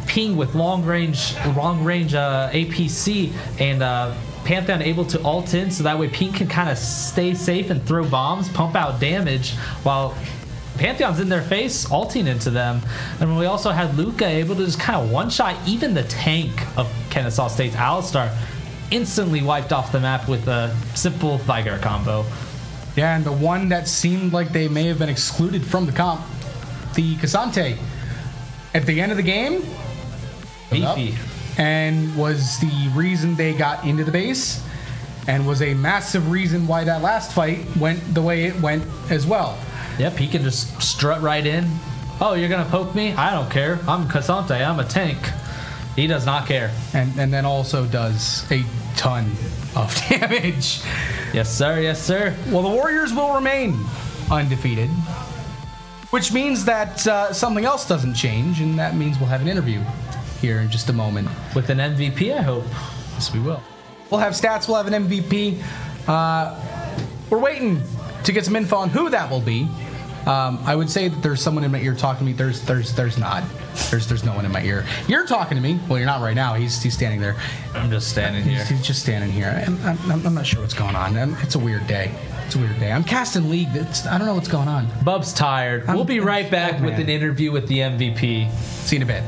A: Ping with long range APC, and Pantheon able to ult in, so that way Ping can kind of stay safe and throw bombs, pump out damage, while Pantheon's in their face, ulting into them. And we also had Luca able to just kind of one-shot even the tank of Kennesaw State's Alistar, instantly wiped off the map with a simple Vigar combo.
B: Yeah, and the one that seemed like they may have been excluded from the comp, the Cassante, at the end of the game,
A: beefy,
B: and was the reason they got into the base, and was a massive reason why that last fight went the way it went as well.
A: Yep, he can just strut right in. Oh, you're gonna poke me? I don't care. I'm Cassante. I'm a tank. He does not care.
B: And then also does a ton of damage.
A: Yes, sir. Yes, sir.
B: Well, the Warriors will remain undefeated, which means that something else doesn't change, and that means we'll have an interview here in just a moment.
A: With an MVP, I hope.
B: Yes, we will. We'll have stats. We'll have an MVP. We're waiting to get some info on who that will be. I would say that there's someone in my ear talking to me. There's not. There's no one in my ear. You're talking to me. Well, you're not right now. He's standing there.
A: I'm just standing here.
B: He's just standing here. I'm not sure what's going on. It's a weird day. It's a weird day. I'm casting League. I don't know what's going on.
A: Bub's tired. We'll be right back with an interview with the MVP.
B: See you in a bit.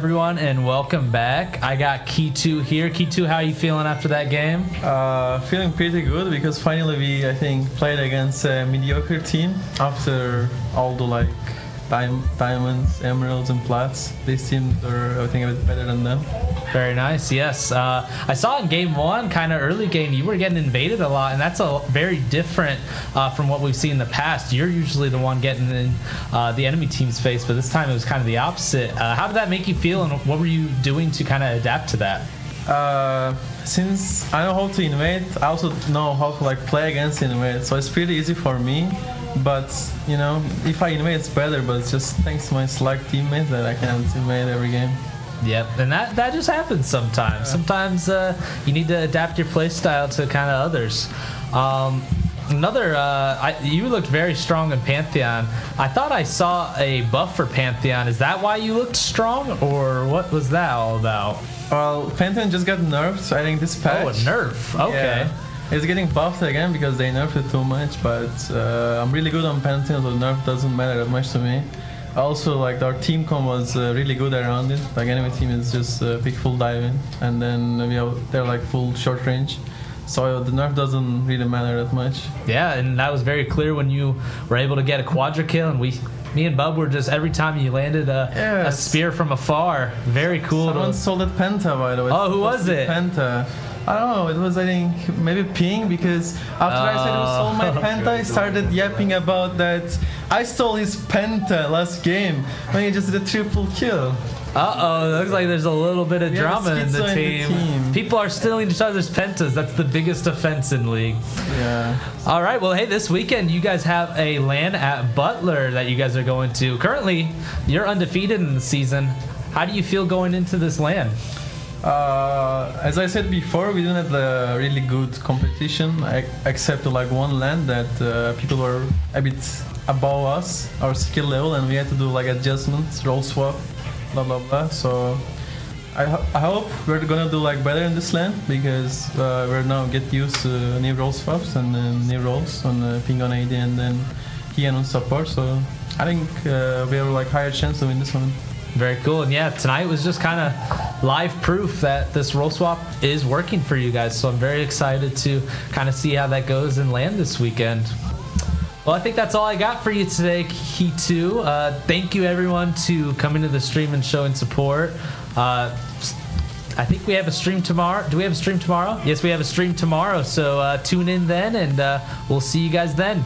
A: everyone, and welcome back. I got Key2 here. Key2, how are you feeling after that game?
D: Feeling pretty good because finally we, I think, played against a mediocre team after all the diamonds, emeralds, and plats. This team are, I think, a bit better than them.
A: Very nice, yes. I saw in game one, kind of early game, you were getting invaded a lot, and that's a very different from what we've seen in the past. You're usually the one getting in the enemy team's face, but this time it was kind of the opposite. How did that make you feel, and what were you doing to kind of adapt to that?
D: Since I know how to invade, I also know how to play against invade, so it's pretty easy for me. But if I invade, it's better. But it's just thanks to my select teammates that I can't invade every game.
A: Yep, and that just happens sometimes. Yeah. Sometimes you need to adapt your play style to kind of others. You looked very strong in Pantheon. I thought I saw a buff for Pantheon. Is that why you looked strong, or what was that all about?
D: Well, Pantheon just got nerfed, I think, this patch.
A: Oh, a nerf. Okay.
D: Yeah. It's getting buffed again because they nerfed it too much, but I'm really good on Pantheon, so nerf doesn't matter that much to me. Also, our team com was really good around it. Enemy team is just pick full dive in, and then they're full short range. So the nerf doesn't really matter that much.
A: Yeah, and that was very clear when you were able to get a quadra kill, and me and Bub were just, every time you landed a spear from afar. Very cool.
D: Someone sold it Penta, by the way.
A: Oh, who was it?
D: Penta. I don't know, it was, I think, maybe Ping, because after I said he stole my Penta, he started yapping about that I stole his Penta last game when he just did a triple kill.
A: Uh-oh, it looks like there's a little bit of drama in the team. People are stealing each other's pentas. That's the biggest offense in League.
D: Yeah.
A: All right, well, hey, this weekend you guys have a LAN at Butler that you guys are going to. Currently, you're undefeated in the season. How do you feel going into this LAN?
D: As I said before, we didn't have a really good competition, except one LAN that people were a bit above us, our skill level, and we had to do adjustments, role swap, blah blah blah. So I hope we're gonna do better in this LAN, because we're now get used to new role swaps and new roles on Ping on AD and then Kian on support. So I think we have higher chance to win this one.
A: Very cool. And yeah, tonight was just kind of live proof that this role swap is working for you guys. So I'm very excited to kind of see how that goes and land this weekend. Well, I think that's all I got for you today, Key2. Thank you, everyone, to coming to the stream and showing support. I think we have a stream tomorrow. Do we have a stream tomorrow? Yes, we have a stream tomorrow. So tune in then, and we'll see you guys then.